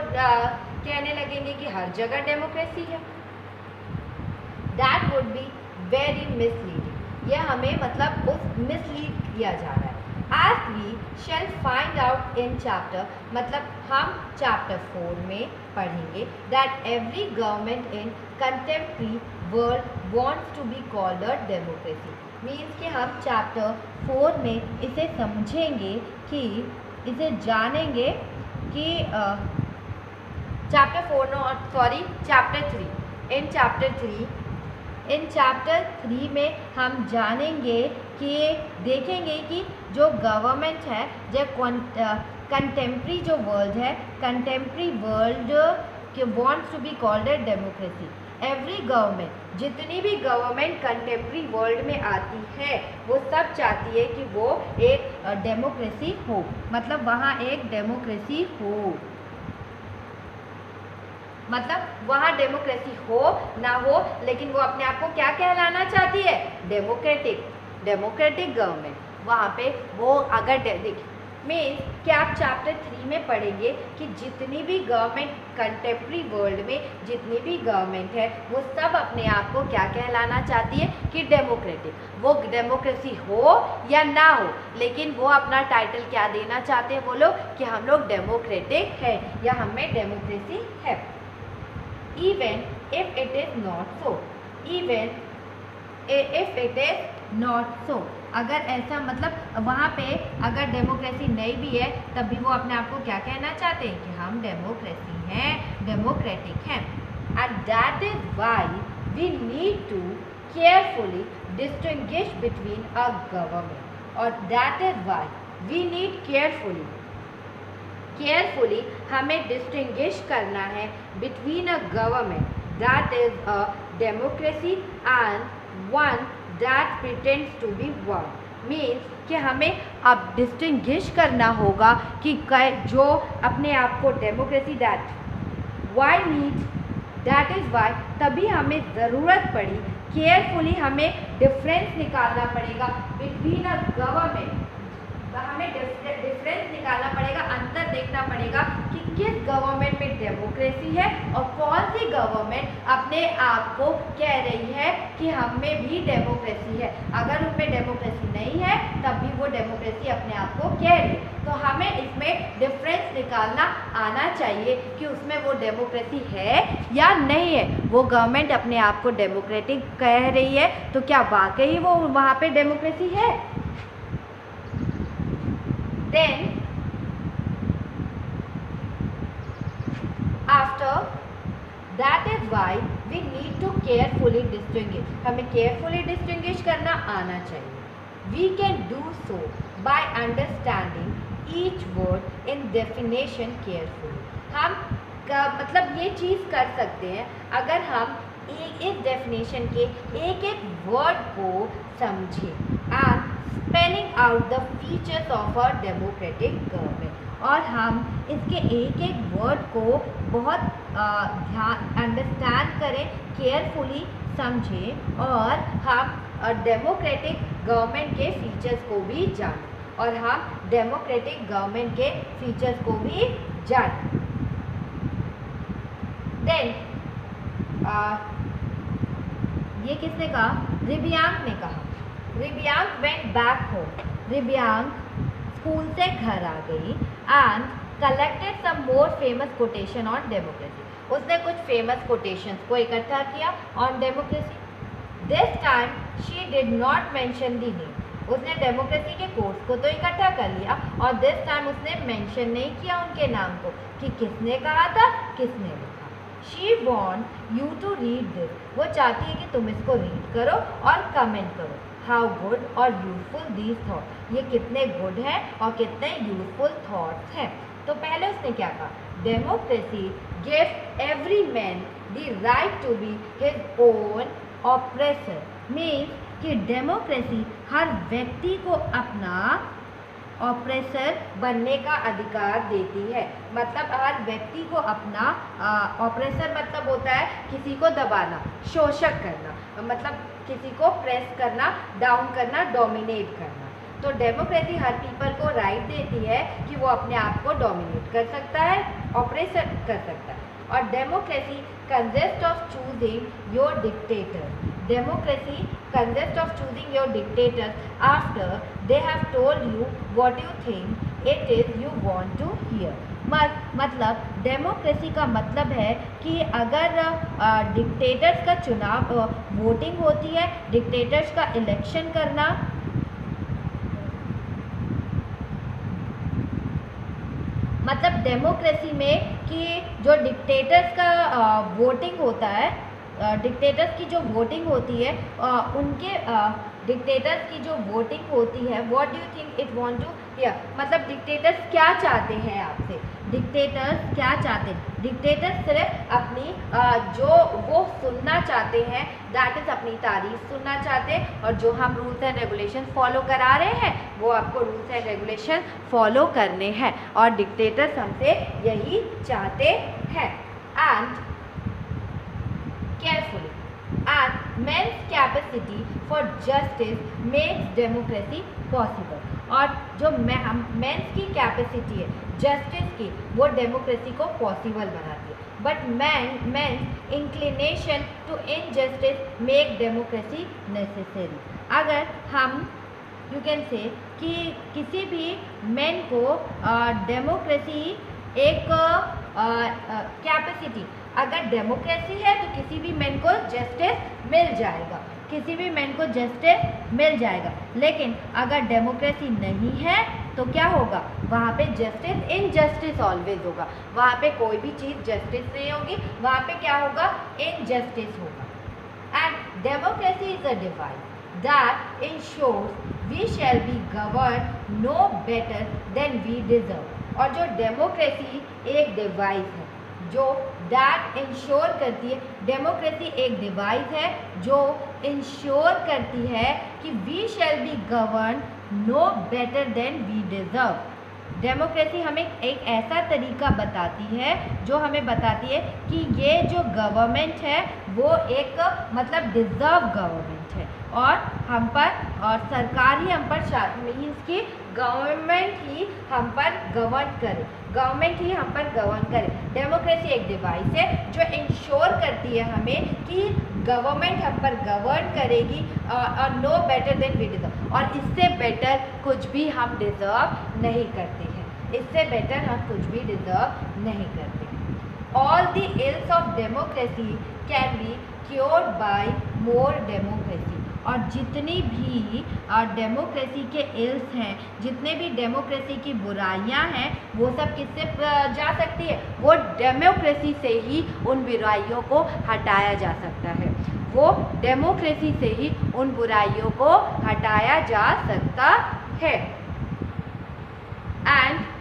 कहने लगेंगे कि हर जगह डेमोक्रेसी है। That would be very misleading. यह हमें मतलब उस मिसलीड किया जा रहा है। As we shall find out in chapter, मतलब हम chapter 4 में पढ़ेंगे that every government in contemporary world wants to be called a democracy। Means कि हम chapter 4 में इसे समझेंगे कि इसे जानेंगे कि chapter 4 no sorry chapter 3 in chapter 3 में हम जानेंगे कि देखेंगे कि जो गवर्नमेंट है, जो कंटेम्प्रेरी जो वर्ल्ड है, कंटेम्प्रेरी वर्ल्ड के wants to be called a democracy. Every government, जितनी भी गवर्नमेंट कंटेम्प्रेरी वर्ल्ड में आती है, वो सब चाहती है कि वो एक डेमोक्रेसी हो, मतलब वहाँ एक डेमोक्रेसी हो, मतलब वहाँ डेमोक्रेसी हो ना हो, लेकिन वो अपने आप को क्या कहलाना चाहती है? Democratic government. वहाँ पे वो अगर देखिए मीन्स कि आप चैप्टर 3 में पढ़ेंगे कि जितनी भी गवर्नमेंट कंटेम्प्रेरी वर्ल्ड में जितनी भी गवर्नमेंट है, वो सब अपने आप को क्या कहलाना चाहती है? कि डेमोक्रेटिक। वो डेमोक्रेसी हो या ना हो, लेकिन वो अपना टाइटल क्या देना चाहते हैं वो लोग? कि हम लोग डेमोक्रेटिक हैं या हमें डेमोक्रेसी है। Even if it is not so, even if it is not so, अगर ऐसा मतलब वहाँ पे अगर डेमोक्रेसी नहीं भी है, तब भी वो अपने आप को क्या कहना चाहते हैं? कि हम डेमोक्रेसी हैं, डेमोक्रेटिक हैं। And that is why we need to carefully distinguish between a government, और that is why we need carefully हमें डिस्टिंग्विश करना है between a government that is a democracy and one that pretends to be one. Means कि हमें अब distinguish करना होगा कि जो अपने आप को डेमोक्रेसी दैट इज़ वाई तभी हमें ज़रूरत पड़ी केयरफुली हमें डिफरेंस निकालना पड़ेगा बिटवीन अ गवर्नमेंट। हमें डिफरेंस निकालना पड़ेगा, अंतर देखना पड़ेगा कि किस गवर्नमेंट में डेमोक्रेसी है और कौन सी गवर्नमेंट अपने आप को कह रही है कि हम में भी डेमोक्रेसी है। अगर उनमें डेमोक्रेसी नहीं है तब भी वो डेमोक्रेसी अपने आप को कह रही है। तो हमें इसमें डिफरेंस निकालना आना चाहिए कि उसमें वो डेमोक्रेसी है या नहीं है। वो गवर्नमेंट अपने आप को डेमोक्रेटिक कह रही है तो क्या वाकई वो वहाँ पे डेमोक्रेसी है? Then after that is why we need to carefully distinguish। हमें carefully distinguish करना आना चाहिए। We can do so by understanding each word in definition carefully। हम मतलब ये चीज़ कर सकते हैं अगर हम इस डेफिनेशन के एक एक वर्ड को समझें and spelling out the features of a democratic government, और हम इसके एक एक वर्ड को बहुत ध्यान अंडरस्टैंड करें, केयरफुली समझें और हम डेमोक्रेटिक गवर्नमेंट के फीचर्स को भी जानें और हम डेमोक्रेटिक गवर्नमेंट के फीचर्स को भी जानें। देन ये किसने कहा? रिबियांक ने कहा। Ribiang went back home. Ribiang school से घर आ गई and collected some more famous quotation on democracy. उसने कुछ फेमस कोटेशंस को इकट्ठा किया on democracy. This time she did not mention the name. उसने डेमोक्रेसी के कोर्स को तो इकट्ठा कर लिया और दिस टाइम उसने मेंशन नहीं किया उनके नाम को कि किसने कहा था, किसने लिखा। She want you to read this. वो चाहती है कि तुम इसको रीड करो और कमेंट करो। हाउ गुड और यूजफुल दीज थॉट, ये कितने गुड हैं और कितने यूजफुल थॉट्स हैं। तो पहले उसने क्या कहा, democracy gives every man the right to be his own oppressor, means कि डेमोक्रेसी हर व्यक्ति को अपना ऑपरेसर बनने का अधिकार देती है। मतलब हर व्यक्ति को अपना ऑपरेसर मतलब होता है किसी को दबाना, शोषक करना, मतलब किसी को प्रेस करना, डाउन करना, डोमिनेट करना। तो डेमोक्रेसी हर पीपल को राइट देती है कि वो अपने आप को डोमिनेट कर सकता है, ऑपरेशन कर सकता है। और democracy consist of choosing your dictator, democracy consist of choosing your dictator after they have told you what you think it is you want to hear. मतलब डेमोक्रेसी का मतलब है कि अगर डिक्टेटर्स का चुनाव वोटिंग होती है, डिक्टेटर्स का इलेक्शन करना, मतलब डेमोक्रेसी में कि जो डिक्टेटर्स का वोटिंग होता है, डिक्टेटर्स की जो वोटिंग होती है, उनके डिक्टेटर्स की जो वोटिंग होती है, what do you think it want to hear, मतलब डिक्टेटर्स क्या चाहते हैं आपसे, डिक्टेटर्स क्या चाहते हैं, डिक्टेटर्स सिर्फ अपनी जो वो सुनना चाहते हैं, दैट इज़ अपनी तारीफ सुनना चाहते हैं। और जो हम रूल्स एंड रेगुलेशन फॉलो करा रहे हैं वो आपको रूल्स एंड रेगुलेशन फॉलो करने हैं, और डिक्टेटर्स हमसे यही चाहते हैं। And carefully, and men's capacity for justice makes democracy possible, और जो मेंस की कैपेसिटी है जस्टिस की, वो डेमोक्रेसी को पॉसिबल बनाती है। But men's inclination to injustice make democracy necessary. अगर हम यू कैन से कि किसी भी मेन को डेमोक्रेसी एक कैपेसिटी, अगर डेमोक्रेसी है तो किसी भी मैन को जस्टिस मिल जाएगा, किसी भी मैन को जस्टिस मिल जाएगा। लेकिन अगर डेमोक्रेसी नहीं है तो क्या होगा, वहाँ पे जस्टिस इनजस्टिस ऑलवेज होगा, वहाँ पे कोई भी चीज़ जस्टिस नहीं होगी, वहाँ पे क्या होगा, इनजस्टिस होगा। And democracy is a device that ensures we shall be governed no better than we deserve। और जो डेमोक्रेसी एक डिवाइस है जो दैट इंश्योर करती है, डेमोक्रेसी एक डिवाइस है जो इंश्योर करती है कि we shall be govern no better than we deserve. Democracy हमें एक ऐसा तरीका बताती है जो हमें बताती है कि ये जो गवर्नमेंट है वो एक मतलब डिजर्व गवर्नमेंट है, और हम पर और सरकार ही हम पर मीन्स की गवर्नमेंट ही हम पर गवर्न करे, गवर्नमेंट ही हम पर गवर्न करे। डेमोक्रेसी एक डिवाइस है जो इंश्योर करती है हमें कि गवर्नमेंट हम पर गवर्न करेगी और no better than we deserve, और इससे बेटर कुछ भी हम डिजर्व नहीं करते हैं, इससे बेटर हम कुछ भी डिजर्व नहीं करते। All the ills of democracy can be cured by more democracy. और जितनी भी डेमोक्रेसी के इल्स हैं, जितने भी डेमोक्रेसी की बुराइयां हैं, वो सब किससे जा सकती है, वो डेमोक्रेसी से ही उन बुराइयों को हटाया जा सकता है, वो डेमोक्रेसी से ही उन बुराइयों को हटाया जा सकता है। एंड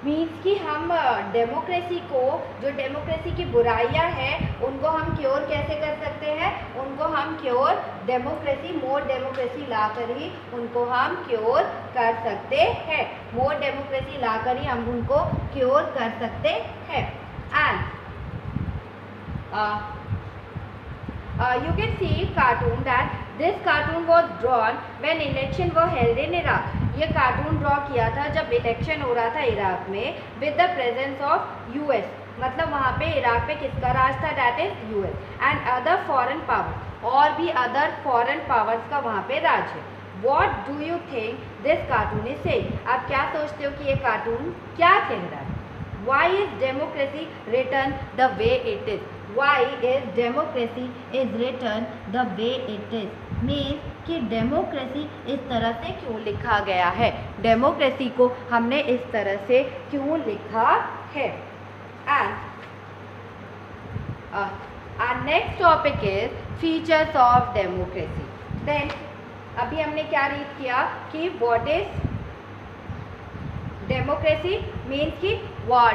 मीन्स कि हम डेमोक्रेसी को, जो डेमोक्रेसी की बुराइयां हैं उनको हम क्योर कैसे कर सकते हैं, उनको हम क्योर डेमोक्रेसी, मोर डेमोक्रेसी लाकर ही उनको हम क्योर कर सकते हैं, मोर डेमोक्रेसी लाकर ही हम उनको क्योर कर सकते हैं। And you can see cartoon that this cartoon was drawn when election were held in Iraq। ये कार्टून ड्रॉ किया था जब इलेक्शन हो रहा था इराक में with the presence of US, मतलब वहाँ पे इराक पे किसका राज था, that is US and other foreign powers, और भी अदर फॉरेन पावर्स का वहाँ पे राज है। What do you think this cartoon is saying, आप क्या सोचते हो कि ये कार्टून क्या कह रहा है। Why is democracy written the way it is? Why is democracy is written the way it is? Means कि डेमोक्रेसी इस तरह से क्यों लिखा गया है, डेमोक्रेसी को हमने इस तरह से क्यों लिखा है। And our next topic is features of democracy. Then अभी हमने क्या रीड किया कि व्हाट इज डेमोक्रेसी मीन्स कि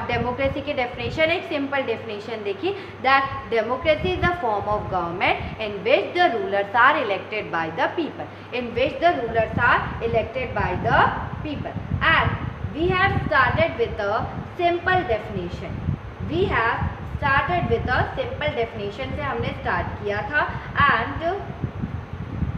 डेमोक्रेसी की डेफिनेशन, एक सिंपल डेफिनेशन देखी, that democracy is the form of government in which the rulers are elected by the people, in which the rulers are elected by the people. And we have started with a simple definition, we have started with a simple definition से हमने start किया था, and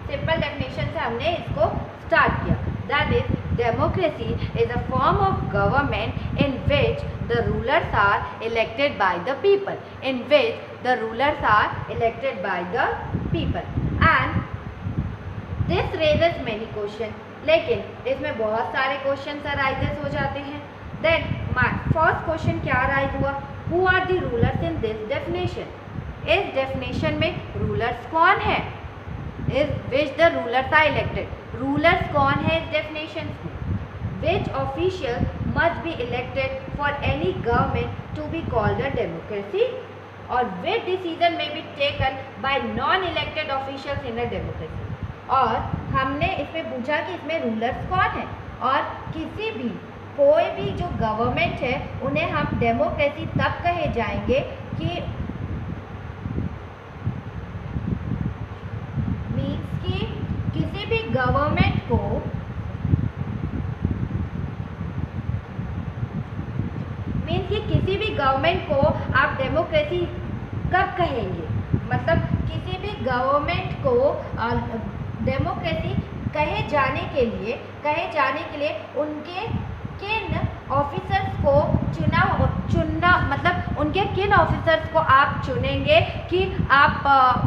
simple definition से हमने इसको start किया, that is democracy is a form of government in which the rulers are elected by the people, in which the rulers are elected by the people, and this raises many questions, लेकिन इसमें बहुत सारे question arises हो जाते हैं। Then first question क्या arise हुआ, who are the rulers in this definition, इस डेफिनेशन में रूलर्स कौन है, is which the rulers are elected, rulers कौन है इस डेफिनेशन में, which official must be elected for any government to be called a democracy, or which decision may be taken by non-elected officials in a democracy। और हमने इसमें पूछा कि इसमें रूलर्स कौन है, और किसी भी कोई भी जो गवर्नमेंट है उन्हें हम डेमोक्रेसी तब कहे जाएंगे कि मीन्स कि किसी भी गवर्नमेंट को कि किसी भी गवर्नमेंट को आप डेमोक्रेसी कब कहेंगे, मतलब किसी भी गवर्नमेंट को डेमोक्रेसी कहे जाने के लिए उनके किन ऑफिसर्स को चुनना मतलब उनके किन ऑफिसर्स को आप चुनेंगे कि आप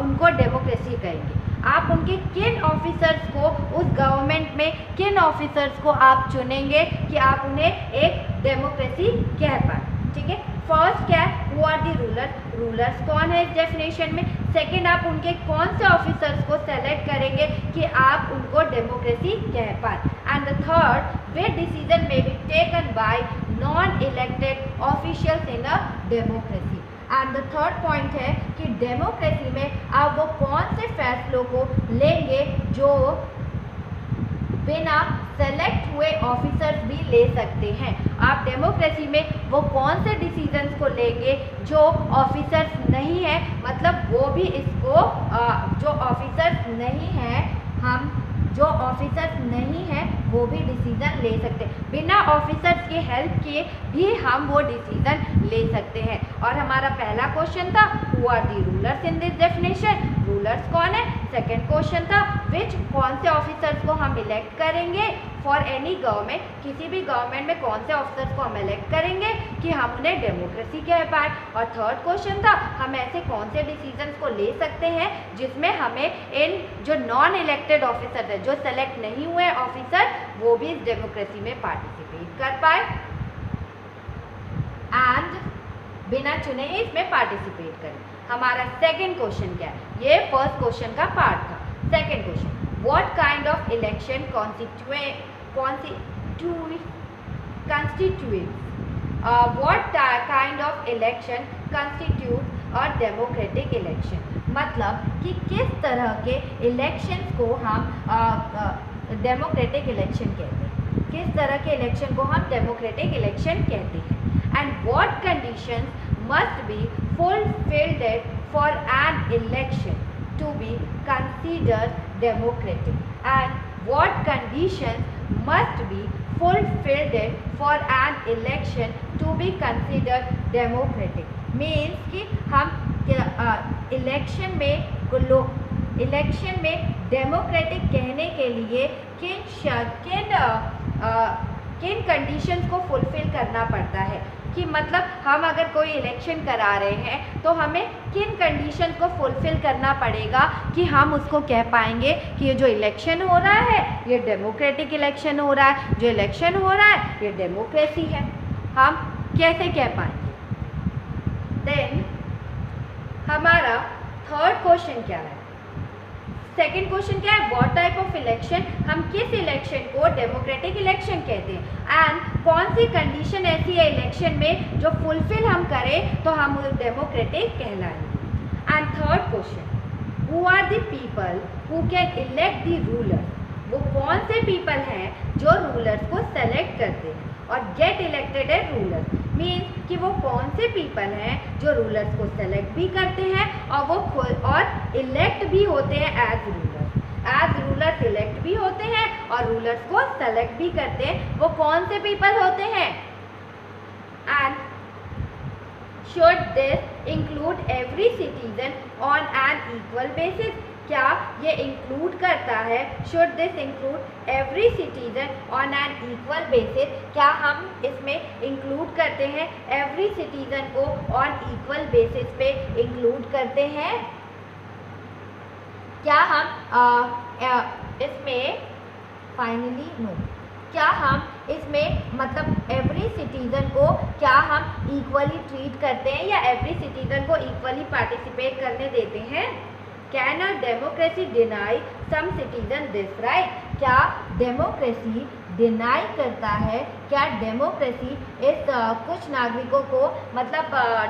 उनको डेमोक्रेसी कहेंगे, आप उनके किन ऑफिसर्स को उस गवर्नमेंट में किन ऑफिसर्स को आप चुनेंगे कि आप उन्हें एक डेमोक्रेसी कह पाए। ठीक है, फर्स्ट क्या है, who are the rulers, rulers कौन है इस डेफिनेशन में। सेकंड, आप उनके कौन से ऑफिसर्स को सेलेक्ट करेंगे कि आप उनको डेमोक्रेसी कह पाए। And the third, which decision may be taken by non elected officials in a democracy. And the third point है कि डेमोक्रेसी में आप वो कौन से फैसलों को लेंगे जो बिना सेलेक्ट हुए ऑफिसर्स भी ले सकते हैं। आप डेमोक्रेसी में वो कौन से डिसीजंस को लेंगे जो ऑफिसर्स नहीं है, मतलब वो भी इसको जो ऑफिसर्स नहीं है, हम जो ऑफिसर्स नहीं है वो भी डिसीजन ले सकते हैं, बिना ऑफिसर्स की हेल्प किए भी हम वो डिसीजन ले सकते हैं। और हमारा पहला क्वेश्चन था who are the rulers in this definition, rulers कौन है। सेकंड क्वेश्चन था विच कौन से ऑफिसर्स को हम इलेक्ट करेंगे फॉर एनी गवर्नमेंट, किसी भी गवर्नमेंट में कौन से ऑफिसर्स को हम इलेक्ट करेंगे कि हम उन्हें डेमोक्रेसी कह पाए। और थर्ड क्वेश्चन था हम ऐसे कौन से डिसीजंस को ले सकते हैं जिसमें हमें इन जो नॉन इलेक्टेड ऑफिसर है, जो सेलेक्ट नहीं हुए ऑफिसर, वो भी इस डेमोक्रेसी में पार्टिसिपेट कर पाए एंड बिना चुने ही इसमें पार्टिसिपेट करें। हमारा सेकंड क्वेश्चन क्या है, ये फर्स्ट क्वेश्चन का पार्ट था। Second question, what kind of election what kind of election constitute a democratic election, मतलब कि किस तरह के इलेक्शंस को हम डेमोक्रेटिक इलेक्शन कहते हैं, किस तरह के इलेक्शन को हम डेमोक्रेटिक इलेक्शन कहते हैं। And what conditions must be fulfilled for an election to be considered democratic, and what conditions must be fulfilled for an election to be considered democratic, means कि हम इलेक्शन में democratic कहने के लिए किन conditions को फुलफिल करना पड़ता है, कि मतलब हम अगर कोई इलेक्शन करा रहे हैं तो हमें किन कंडीशन को फुलफिल करना पड़ेगा कि हम उसको कह पाएंगे कि ये जो इलेक्शन हो रहा है ये डेमोक्रेटिक इलेक्शन हो रहा है, जो इलेक्शन हो रहा है ये डेमोक्रेसी है, हम कैसे कह पाएंगे। देन हमारा थर्ड क्वेश्चन क्या है, सेकेंड क्वेश्चन क्या है, व्हाट टाइप ऑफ इलेक्शन, हम किस इलेक्शन को डेमोक्रेटिक इलेक्शन कहते हैं, एंड कौन सी कंडीशन ऐसी है इलेक्शन में जो फुलफिल हम करें तो हम डेमोक्रेटिक कहलाएंगे। And third question, who are the people who can elect the ruler, वो कौन से पीपल हैं जो रूलर्स को सेलेक्ट करते हैं, और get elected as rulers means कि वो कौन से पीपल हैं जो रूलर्स को सेलेक्ट भी करते हैं और वो और इलेक्ट भी होते हैं as rulers, as rulers elect भी होते हैं और रूलर्स को सेलेक्ट भी करते हैं, वो कौन से पीपल होते हैं। And should this include every citizen on an equal basis, क्या ये इंक्लूड करता है, should this include every citizen on an equal basis, क्या हम इसमें इंक्लूड करते हैं every citizen को on equal basis पे इंक्लूड करते हैं, क्या हम इसमें फाइनली नो, क्या हम इसमें मतलब एवरी सिटीजन को क्या हम इक्वली ट्रीट करते हैं या एवरी सिटीजन को इक्वली पार्टिसिपेट करने देते हैं। Can a democracy deny some citizen this right, क्या डेमोक्रेसी डिनाई करता है, क्या डेमोक्रेसी इस कुछ नागरिकों को मतलब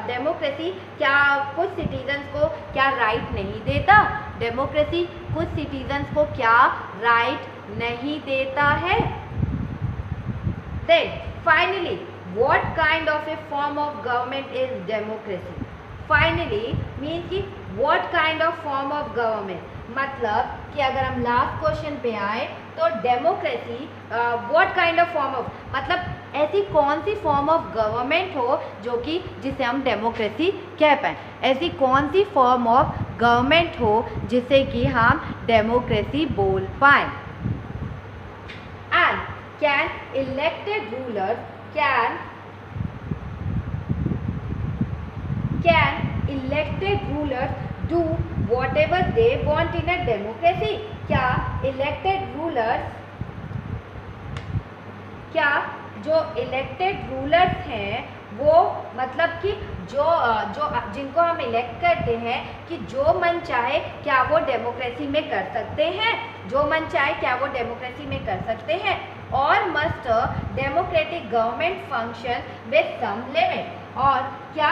डेमोक्रेसी क्या कुछ सिटीजन्स को क्या राइट नहीं देता, डेमोक्रेसी कुछ सिटीजन्स को क्या राइट नहीं देता है। Then finally, what kind of a form of government is democracy? Finally means कि what kind of form of government, मतलब कि अगर हम लास्ट क्वेश्चन पे आए तो democracy what kind of form of, मतलब ऐसी कौन सी फॉर्म ऑफ गवर्नमेंट हो जो कि जिसे हम डेमोक्रेसी कह पाएँ, ऐसी कौन सी फॉर्म ऑफ गवर्नमेंट हो जिसे कि हम डेमोक्रेसी बोल पाएँ। And can elected rulers can elected rulers do whatever they want in a democracy, क्या elected rulers, क्या जो elected rulers हैं वो मतलब कि जो जिनको हम इलेक्ट करते हैं कि जो मन चाहे क्या वो डेमोक्रेसी में कर सकते हैं, जो मन चाहे क्या वो डेमोक्रेसी में कर सकते हैं, और must democratic government function with some limit, और क्या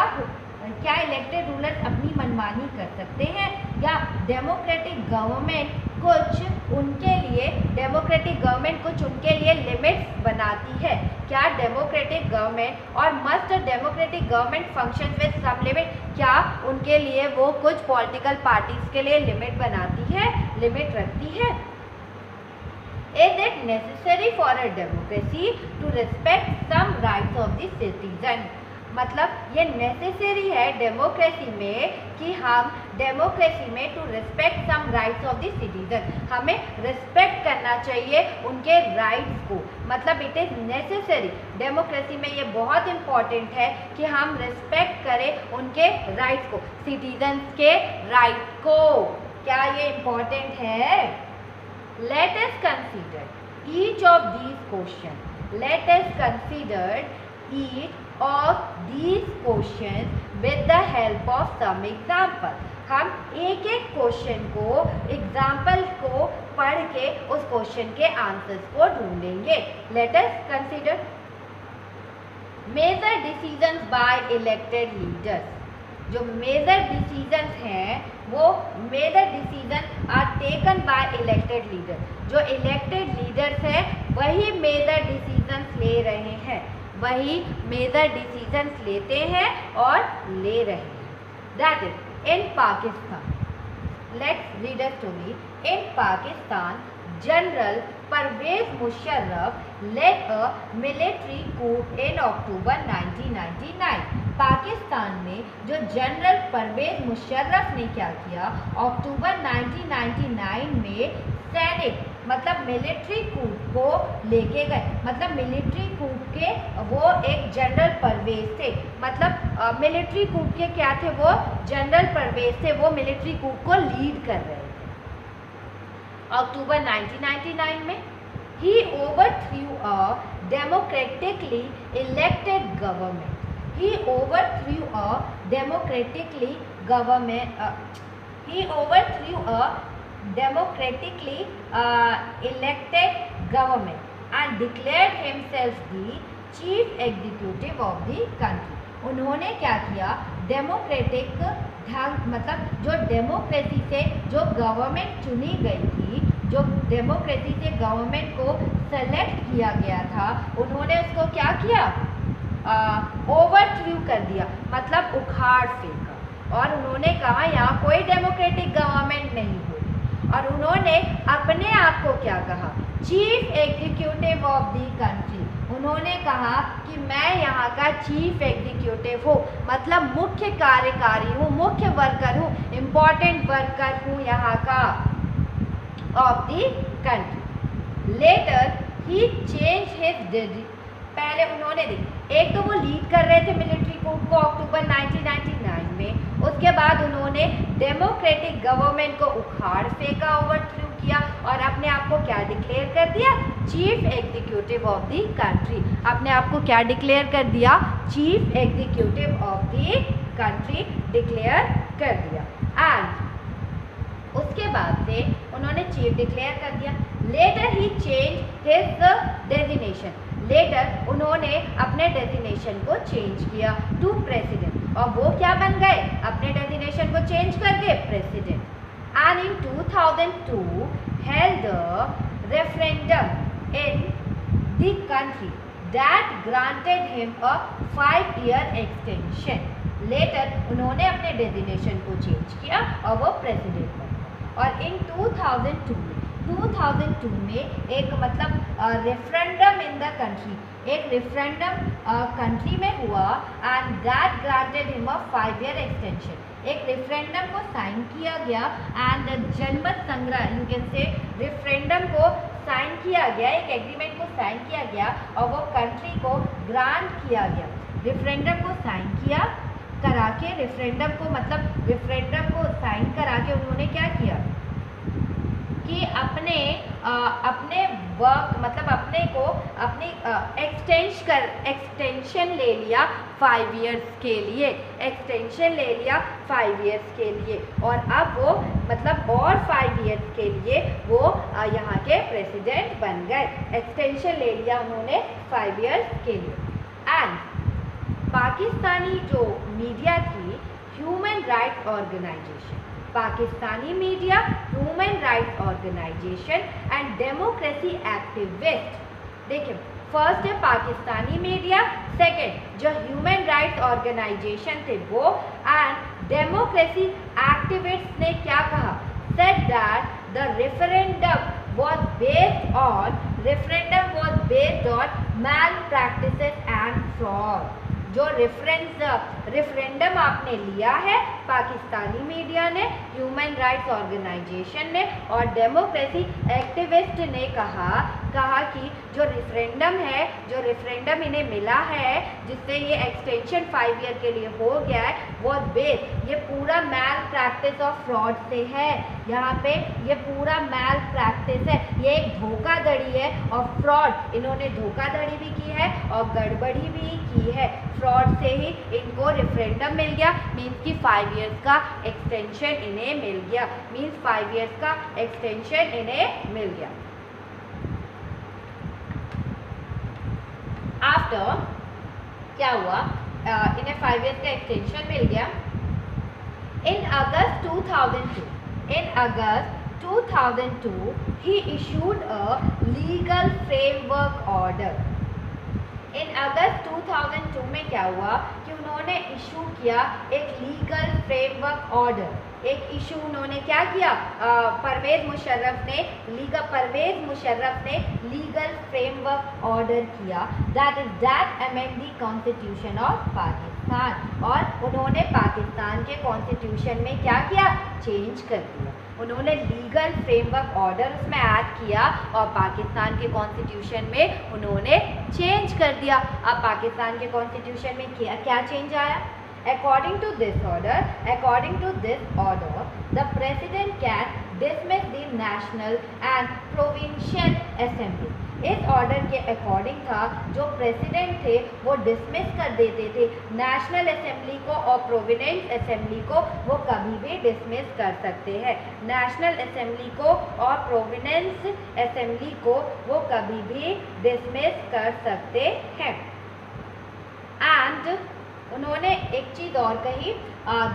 इलेक्टेड रूलर्स अपनी मनमानी कर सकते हैं या डेमोक्रेटिक गवर्नमेंट कुछ उनके लिए लिमिट्स बनाती है, क्या डेमोक्रेटिक गवर्नमेंट और must democratic government function with some limit, क्या उनके लिए वो कुछ पॉलिटिकल पार्टीज के लिए लिमिट बनाती है, लिमिट रखती है। Is it necessary for a democracy to respect some rights of the citizen, मतलब ये नेसेसरी है डेमोक्रेसी में कि हम डेमोक्रेसी में to respect some rights of the citizen, हमें रिस्पेक्ट करना चाहिए उनके राइट्स को, मतलब इट इज़ नेसेसरी, डेमोक्रेसी में ये बहुत इम्पॉर्टेंट है कि हम रिस्पेक्ट करें उनके राइट्स को, सिटीजन्स के राइट को, क्या ये इम्पॉर्टेंट है। Late us consider each of these question, late us consider each of these questions with the help of some example, हम एक एक क्वेश्चन को एग्जाम्पल को पढ़ के उस क्वेश्चन के आंसर्स को ढूंढेंगे। Let us consider major decisions by elected leaders, जो मेजर डिसीजंस हैं वो major decision are taken by elected leader, जो इलेक्टेड लीडर्स हैं वही मेजर डिसीजंस ले रहे हैं, वही मेजर डिसीजंस लेते हैं और ले रहे हैं। That is in Pakistan, let's read a story. In Pakistan general Pervez Musharraf led a military coup in October 1999। Pakistan में जो जनरल परवेज मुशर्रफ ने क्या किया, अक्टूबर 1999 में सैनिक मतलब मिलिट्री कूप को लेके गए, मतलब मिलिट्री कूप के वो एक जनरल परवेज थे, मतलब मिलिट्री कूप के क्या थे, वो जनरल परवेज थे, वो मिलिट्री कूप को लीड कर रहे थे। अक्टूबर 1999 में he overthrew a democratically elected government, he overthrew a democratically elected government and declared himself the chief executive of the country। उन्होंने क्या किया, डेमोक्रेटिक ढंग, मतलब जो डेमोक्रेसी से जो गवर्नमेंट चुनी गई थी, जो डेमोक्रेसी से गवर्नमेंट को सेलेक्ट किया गया था, उन्होंने उसको क्या किया, ओवरथ्रू कर दिया, मतलब उखाड़ फेंका। और उन्होंने कहा यहाँ कोई डेमोक्रेटिक गवर्नमेंट नहीं हुई। और उन्होंने अपने आप को क्या कहा, chief executive of the country. उन्होंने कहा कि मैं यहाँ का चीफ एग्जीक्यूटिव हूँ, मतलब मुख्य कार्यकारी हूँ, मुख्य वर्कर हूँ, इम्पॉर्टेंट वर्कर हूँ यहाँ का ऑफ द कंट्री। लेटर ही चेंज हिज, पहले उन्होंने एक तो वो लीड कर रहे थे मिलिट्री को अक्टूबर 1999 में, उसके बाद उन्होंने डेमोक्रेटिक गवर्नमेंट को उखाड़ फेंका, ओवरथ्रू किया और अपने आप को क्या डिक्लेयर कर दिया, chief executive of the country. अपने आप को क्या डिक्लेयर कर दिया, chief executive of the country declare कर दिया। एंड उसके बाद से उन्होंने चीफ डिक्लेयर कर दिया। लेटर ही चेंज हिज डेजिग्नेशन, लेटर उन्होंने अपने डेजिग्नेशन को चेंज किया टू प्रेसिडेंट, और वो क्या बन गए, अपने डेजिग्नेशन को चेंज कर गए president. And in 2002 held a referendum in the country that granted him a 5-year extension. Later उन्होंने अपने डेजिग्नेशन को चेंज किया और वो प्रेसिडेंट बन गए। और इन 2002 में एक मतलब रेफरेंडम इन द कंट्री, एक रेफरेंडम कंट्री में हुआ and that granted him a 5-year extension. एक रेफरेंडम को साइन किया गया एंड जनमत संग्रह, यू कैन से रेफरेंडम को साइन किया गया, एक एग्रीमेंट को साइन किया गया और वो कंट्री को ग्रांट किया गया। रेफरेंडम को साइन किया करा के, रेफरेंडम को मतलब रेफरेंडम को साइन करा के उन्होंने क्या किया कि अपने वर्क मतलब अपने को अपनी एक्सटेंशन ले लिया 5 years के लिए, एक्सटेंशन ले लिया 5 years के लिए। और अब वो मतलब और 5 years के लिए वो यहाँ के प्रेसिडेंट बन गए, एक्सटेंशन ले लिया उन्होंने 5 years के लिए। एंड पाकिस्तानी जो मीडिया थी, human rights organization, Pakistani media, human rights organization and democracy activist. देखिए, फर्स्ट है पाकिस्तानी मीडिया, सेकंड जो ह्यूमन राइट्स ऑर्गेनाइजेशन थे वो, एंड डेमोक्रेसी एक्टिविस्ट ने क्या कहा, said that the referendum was based on malpractices and fraud। जो रेफरेंडम आपने लिया है पाकिस्तानी मीडिया ने, ह्यूमन राइट्स ऑर्गेनाइजेशन ने और डेमोक्रेसी एक्टिविस्ट ने कहा कि जो रेफरेंडम है, जो रेफरेंडम इन्हें मिला है जिससे ये एक्सटेंशन 5 year के लिए हो गया है, वो बेस ये पूरा मैल प्रैक्टिस और फ्रॉड से है। यहाँ पे ये पूरा मैल प्रैक्टिस है, ये एक धोखाधड़ी है और फ्रॉड, इन्होंने धोखाधड़ी भी की है और गड़बड़ी भी की है। फ्रॉड से ही इनको रेफरेंडम मिल गया, मीन्स कि 5 years का एक्सटेंशन इन्हें मिल गया, मीन्स 5 years का एक्सटेंशन इन्हें मिल गया। आफ्टर क्या हुआ, इन्हें 5 years का एक्सटेंशन मिल गया। इन अगस्त 2002 he issued a legal framework order। इन अगस्त 2002 में क्या हुआ कि उन्होंने इशू किया एक लीगल फ्रेमवर्क ऑर्डर, एक इशू उन्होंने क्या किया, परवेज मुशर्रफ ने लीगल फ्रेमवर्क ऑर्डर किया, that amend the constitution of Pakistan. और उन्होंने पाकिस्तान के कॉन्स्टिट्यूशन में क्या किया, चेंज कर दिया। उन्होंने लीगल फ्रेमवर्क ऑर्डर उसमें ऐड किया और पाकिस्तान के कॉन्स्टिट्यूशन में उन्होंने चेंज कर दिया। अब पाकिस्तान के कॉन्स्टिट्यूशन में क्या चेंज आया, According to this order, the President can dismiss the National and Provincial Assembly। इस ऑर्डर के अकॉर्डिंग था, जो प्रेसिडेंट थे वो डिसमिस कर देते थे नेशनल असेंबली को और प्रोविडेंस असेंबली को, वो कभी भी डिसमिस कर सकते हैं। नेशनल असेंबली को और प्रोविडेंस असेंबली को वो कभी भी डिसमिस कर सकते हैं। एंड उन्होंने एक चीज़ और कही,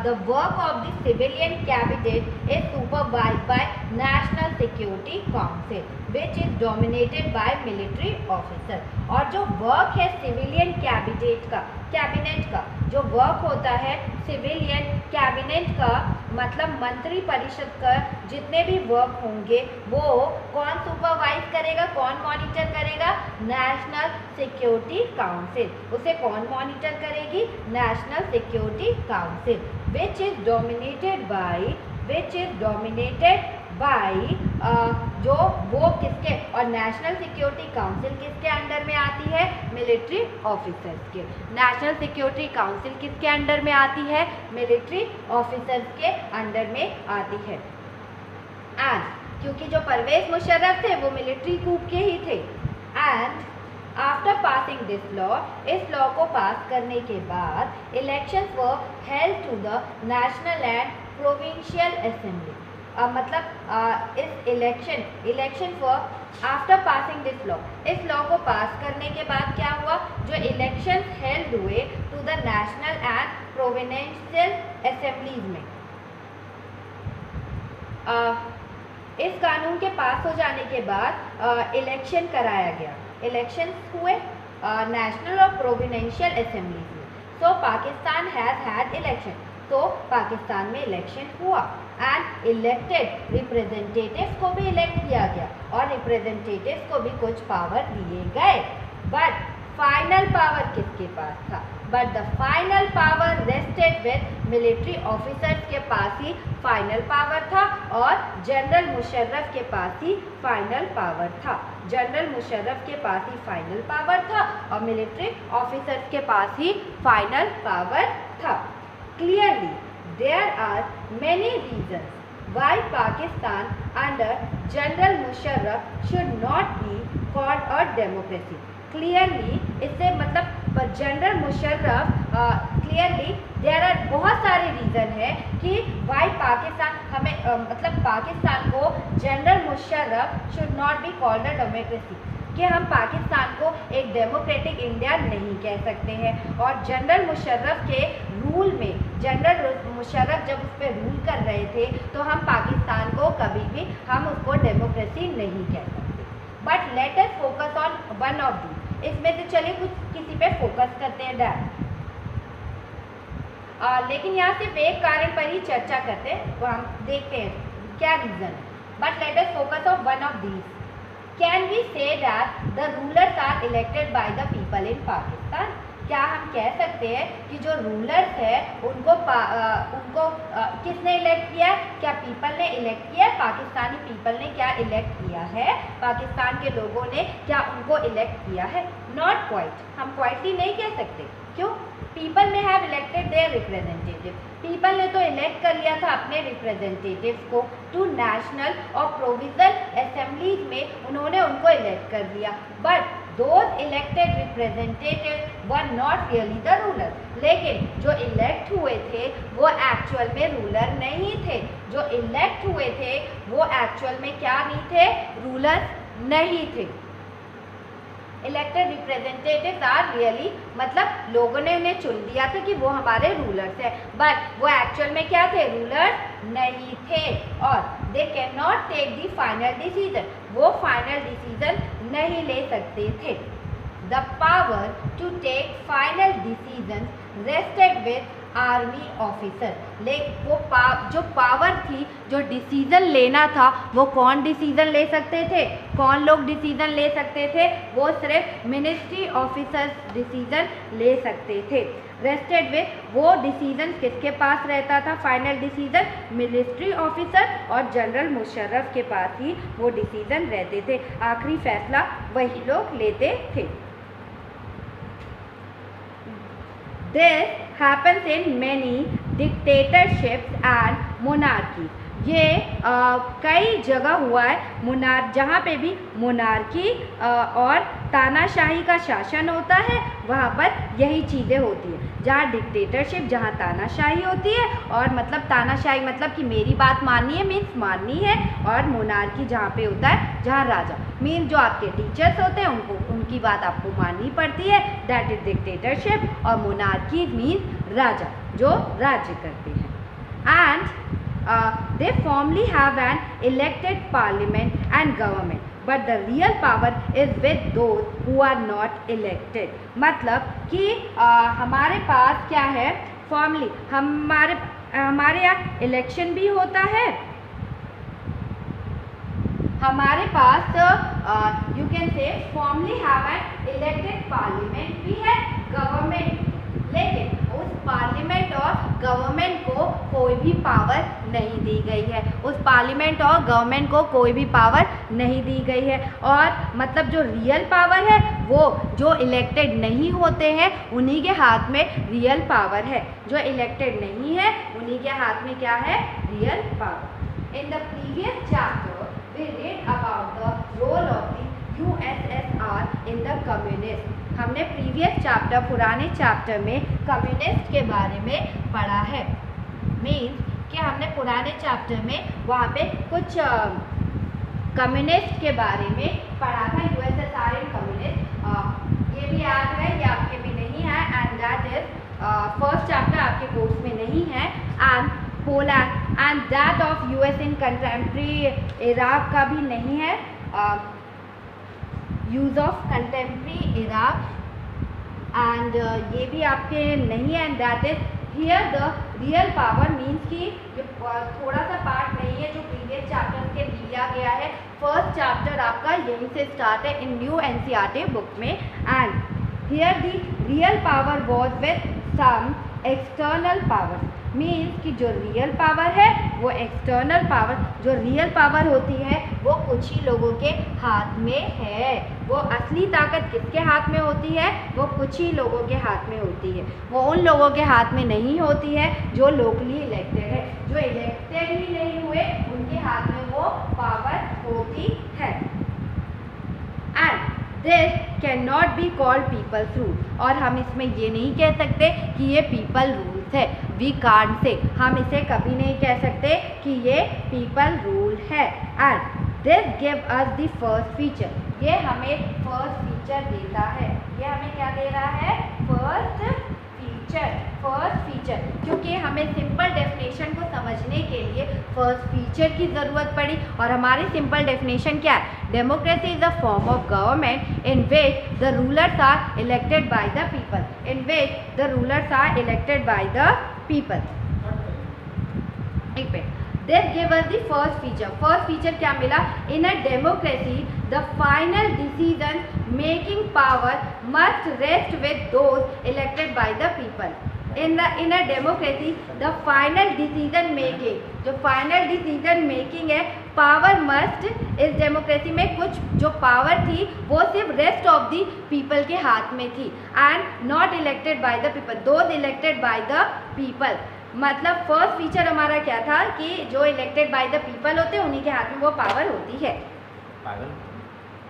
the work of the civilian cabinet is supervised by national security council which is dominated by military officer. और जो वर्क है सिविलियन कैबिनेट का जो वर्क होता है सिविलियन कैबिनेट का, मतलब मंत्री परिषद का जितने भी वर्क होंगे वो कौन सुपरवाइज करेगा, कौन मॉनिटर करेगा? National security council. उसे कौन मॉनिटर करेगी? National security council which is dominated bye जो वो किसके, और नेशनल सिक्योरिटी काउंसिल किसके अंडर में आती है? मिलिट्री ऑफिसर्स के। नेशनल सिक्योरिटी काउंसिल किसके अंडर में आती है? मिलिट्री ऑफिसर्स के अंडर में आती है। एंड क्योंकि जो परवेज मुशर्रफ थे वो मिलिट्री कूप के ही थे। And after passing this law, इस लॉ को पास करने के बाद elections were held to the national and provincial assembly. मतलब इस election for after passing this law, इस लॉ को पास करने के बाद क्या हुआ? जो इलेक्शन हेल्ड हुए to the national and provincial assemblies में, इस कानून के पास हो जाने के बाद इलेक्शन कराया गया। इलेक्शन हुए नेशनल और प्रोविंशियल असेंबलीज में। सो पाकिस्तान हैज़ हैड इलेक्शन, तो पाकिस्तान में इलेक्शन हुआ एंड इलेक्टेड रिप्रेजेंटेटिव्स को भी इलेक्ट किया गया और रिप्रेजेंटेटिव्स को भी कुछ पावर दिए गए। बट फाइनल पावर किसके पास था? But the final power rested with military officers के पास ही फाइनल पावर था और जनरल मुशर्रफ के पास ही फाइनल पावर था। जनरल मुशर्रफ के पास ही फाइनल पावर था और मिलिट्री ऑफिसर्स के पास ही फाइनल पावर था। Clearly, there are many reasons why Pakistan under General Musharraf should not be called a democracy. Clearly, इससे मतलब general Musharraf clearly there are बहुत सारे रीज़न है कि वाई पाकिस्तान हमें मतलब पाकिस्तान को general Musharraf should not be called a democracy, कि हम पाकिस्तान को एक डेमोक्रेटिक इंडिया नहीं कह सकते हैं। और जनरल मुशर्रफ के रूल में, जनरल मुशर्रफ जब उस पर रूल कर रहे थे तो हम पाकिस्तान को कभी भी हम उसको डेमोक्रेसी नहीं कह सकते। But let us focus on one of the, इसमें से चलिए कुछ किसी पे फोकस करते हैं डैड। लेकिन यहाँ सिर्फ एक कारण पर ही चर्चा करते हैं, वो हम देखते हैं क्या रीज़न है। But let us focus on one of these. Can we say that the rulers are elected by the people in Pakistan? क्या हम कह सकते हैं कि जो रूलर्स है उनको किसने इलेक्ट किया? क्या पीपल ने इलेक्ट किया? पाकिस्तानी पीपल ने क्या इलेक्ट किया है? पाकिस्तान के लोगों ने क्या उनको इलेक्ट किया है? नॉट क्वाइट, हम क्वाइटली नहीं कह सकते। क्यों? पीपल में have elected their representative, people ने तो इलेक्ट कर लिया था अपने रिप्रेजेंटेटिव्स को टू नेशनल और प्रोविजनल असेंबलीज में, उन्होंने उनको इलेक्ट कर लिया। But those elected representative were not really the ruler, लेकिन जो इलेक्ट हुए थे वो एक्चुअल में रूलर नहीं थे। जो इलेक्ट हुए थे वो एक्चुअल में क्या नहीं थे? रूलर नहीं थे। इलेक्टेड रिप्रेजेंटेटिव्स आर रियली, मतलब लोगों ने उन्हें चुन लिया था कि वो हमारे रूलर्स हैं, बट वो एक्चुअल में क्या थे? रूलर्स नहीं थे। और they can not take the final decision, वो फाइनल डिसीजन नहीं ले सकते थे। The power to take final decision rested with army officer, लेकिन वो जो पावर थी, जो डिसीज़न लेना था, वो कौन डिसीज़न ले सकते थे? कौन लोग डिसीज़न ले सकते थे? वो सिर्फ मिनिस्ट्री ऑफिसर्स डिसीज़न ले सकते थे। रेस्टेड विद, वो डिसीज़न किसके पास रहता था? फाइनल डिसीज़न मिलिट्री ऑफिसर और जनरल मुशर्रफ के पास ही वो डिसीज़न रहते थे। आखिरी फैसला वही लोग लेते थे। This happens in many dictatorships and monarchies. ये कई जगह हुआ है जहाँ पे भी मोनार्की और तानाशाही का शासन होता है वहाँ पर यही चीज़ें होती है। जहाँ डिक्टेटरशिप, जहाँ तानाशाही होती है, और मतलब तानाशाही मतलब कि मेरी बात माननी है मीन्स माननी है, और मोनार्की जहाँ पे होता है, जहाँ राजा मीन जो आपके टीचर्स होते हैं उनकी बात आपको माननी पड़ती है, दैट इज डिक्टेटरशिप। और मोनार्की मीन्स राजा जो राज्य करते हैं। And they formally have an elected parliament and government, but the real power is with those who are not elected। मतलब कि हमारे पास क्या है, फॉर्मली हमारे यहाँ इलेक्शन भी होता है, हमारे पास you can say formally have an elected parliament भी है, गवर्नमेंट, लेकिन उस पार्लियामेंट और गवर्नमेंट को कोई भी पावर नहीं दी गई है, उस पार्लियामेंट और गवर्नमेंट को कोई भी पावर नहीं दी गई है। और मतलब जो रियल पावर है वो जो इलेक्टेड नहीं होते हैं उन्हीं के हाथ में रियल पावर है, जो इलेक्टेड नहीं है उन्हीं के हाथ में क्या है, real power. In the previous chapter we read about the role of the USSR in the communist। हमने प्रीवियस चैप्टर, पुराने चैप्टर में कम्युनिस्ट के बारे में पढ़ा है। मीन्स कि हमने पुराने चैप्टर में वहाँ पे कुछ कम्युनिस्ट के बारे में पढ़ा था, USSR इन कम्युनिस्ट। ये भी याद है, ये आपके भी नहीं है, and that is first chapter आपके कोर्स में नहीं है। And Poland and that of US in contemporary Iraq का भी नहीं है, use of contemporary Iraq, and ये भी आपके नहीं है। And that is here the real power means कि जो थोड़ा सा पार्ट नहीं है जो प्रीवियस चैप्टर के दिया गया है, फर्स्ट चैप्टर आपका यहीं से स्टार्ट है इन न्यू NCERT बुक में। And here the real power was with some external power, means कि जो रियल पावर है वो एक्सटर्नल पावर, जो रियल पावर होती है वो कुछ ही लोगों के हाथ में है। वो असली ताकत किसके हाथ में होती है, वो कुछ ही लोगों के हाथ में होती है, वो उन लोगों के हाथ में नहीं होती है जो लोकली इलेक्टेड है। जो इलेक्टेड ही नहीं हुए उनके हाथ में वो पावर होती है। And this can not be called people's rule, और हम इसमें ये नहीं कह सकते कि ये पीपल रूल्स है, वी कांट से, हम इसे कभी नहीं कह सकते कि ये पीपल रूल है। And this give us the first feature, ये हमें फर्स्ट फीचर देता है, ये हमें क्या दे रहा है, फर्स्ट फीचर। फर्स्ट फीचर क्योंकि हमें सिंपल डेफिनेशन को समझने के लिए फर्स्ट फीचर की ज़रूरत पड़ी, और हमारी सिंपल डेफिनेशन क्या है, democracy is a form of government in which the rulers are elected by the people, in which the rulers are elected by the people. एक minute, this give us the first feature. First feature क्या मिला, in a democracy the final decision making power must rest with those elected by the people. In a democracy the final decision making, जो final decision making है, power must, इस democracy में कुछ जो power थी वो सिर्फ रेस्ट ऑफ द पीपल के हाथ में थी, and not elected by the people, those elected by the people. मतलब फर्स्ट फीचर हमारा क्या था कि जो इलेक्टेड बाय द पीपल होते हैं उन्हीं के हाथ में वो पावर होती है।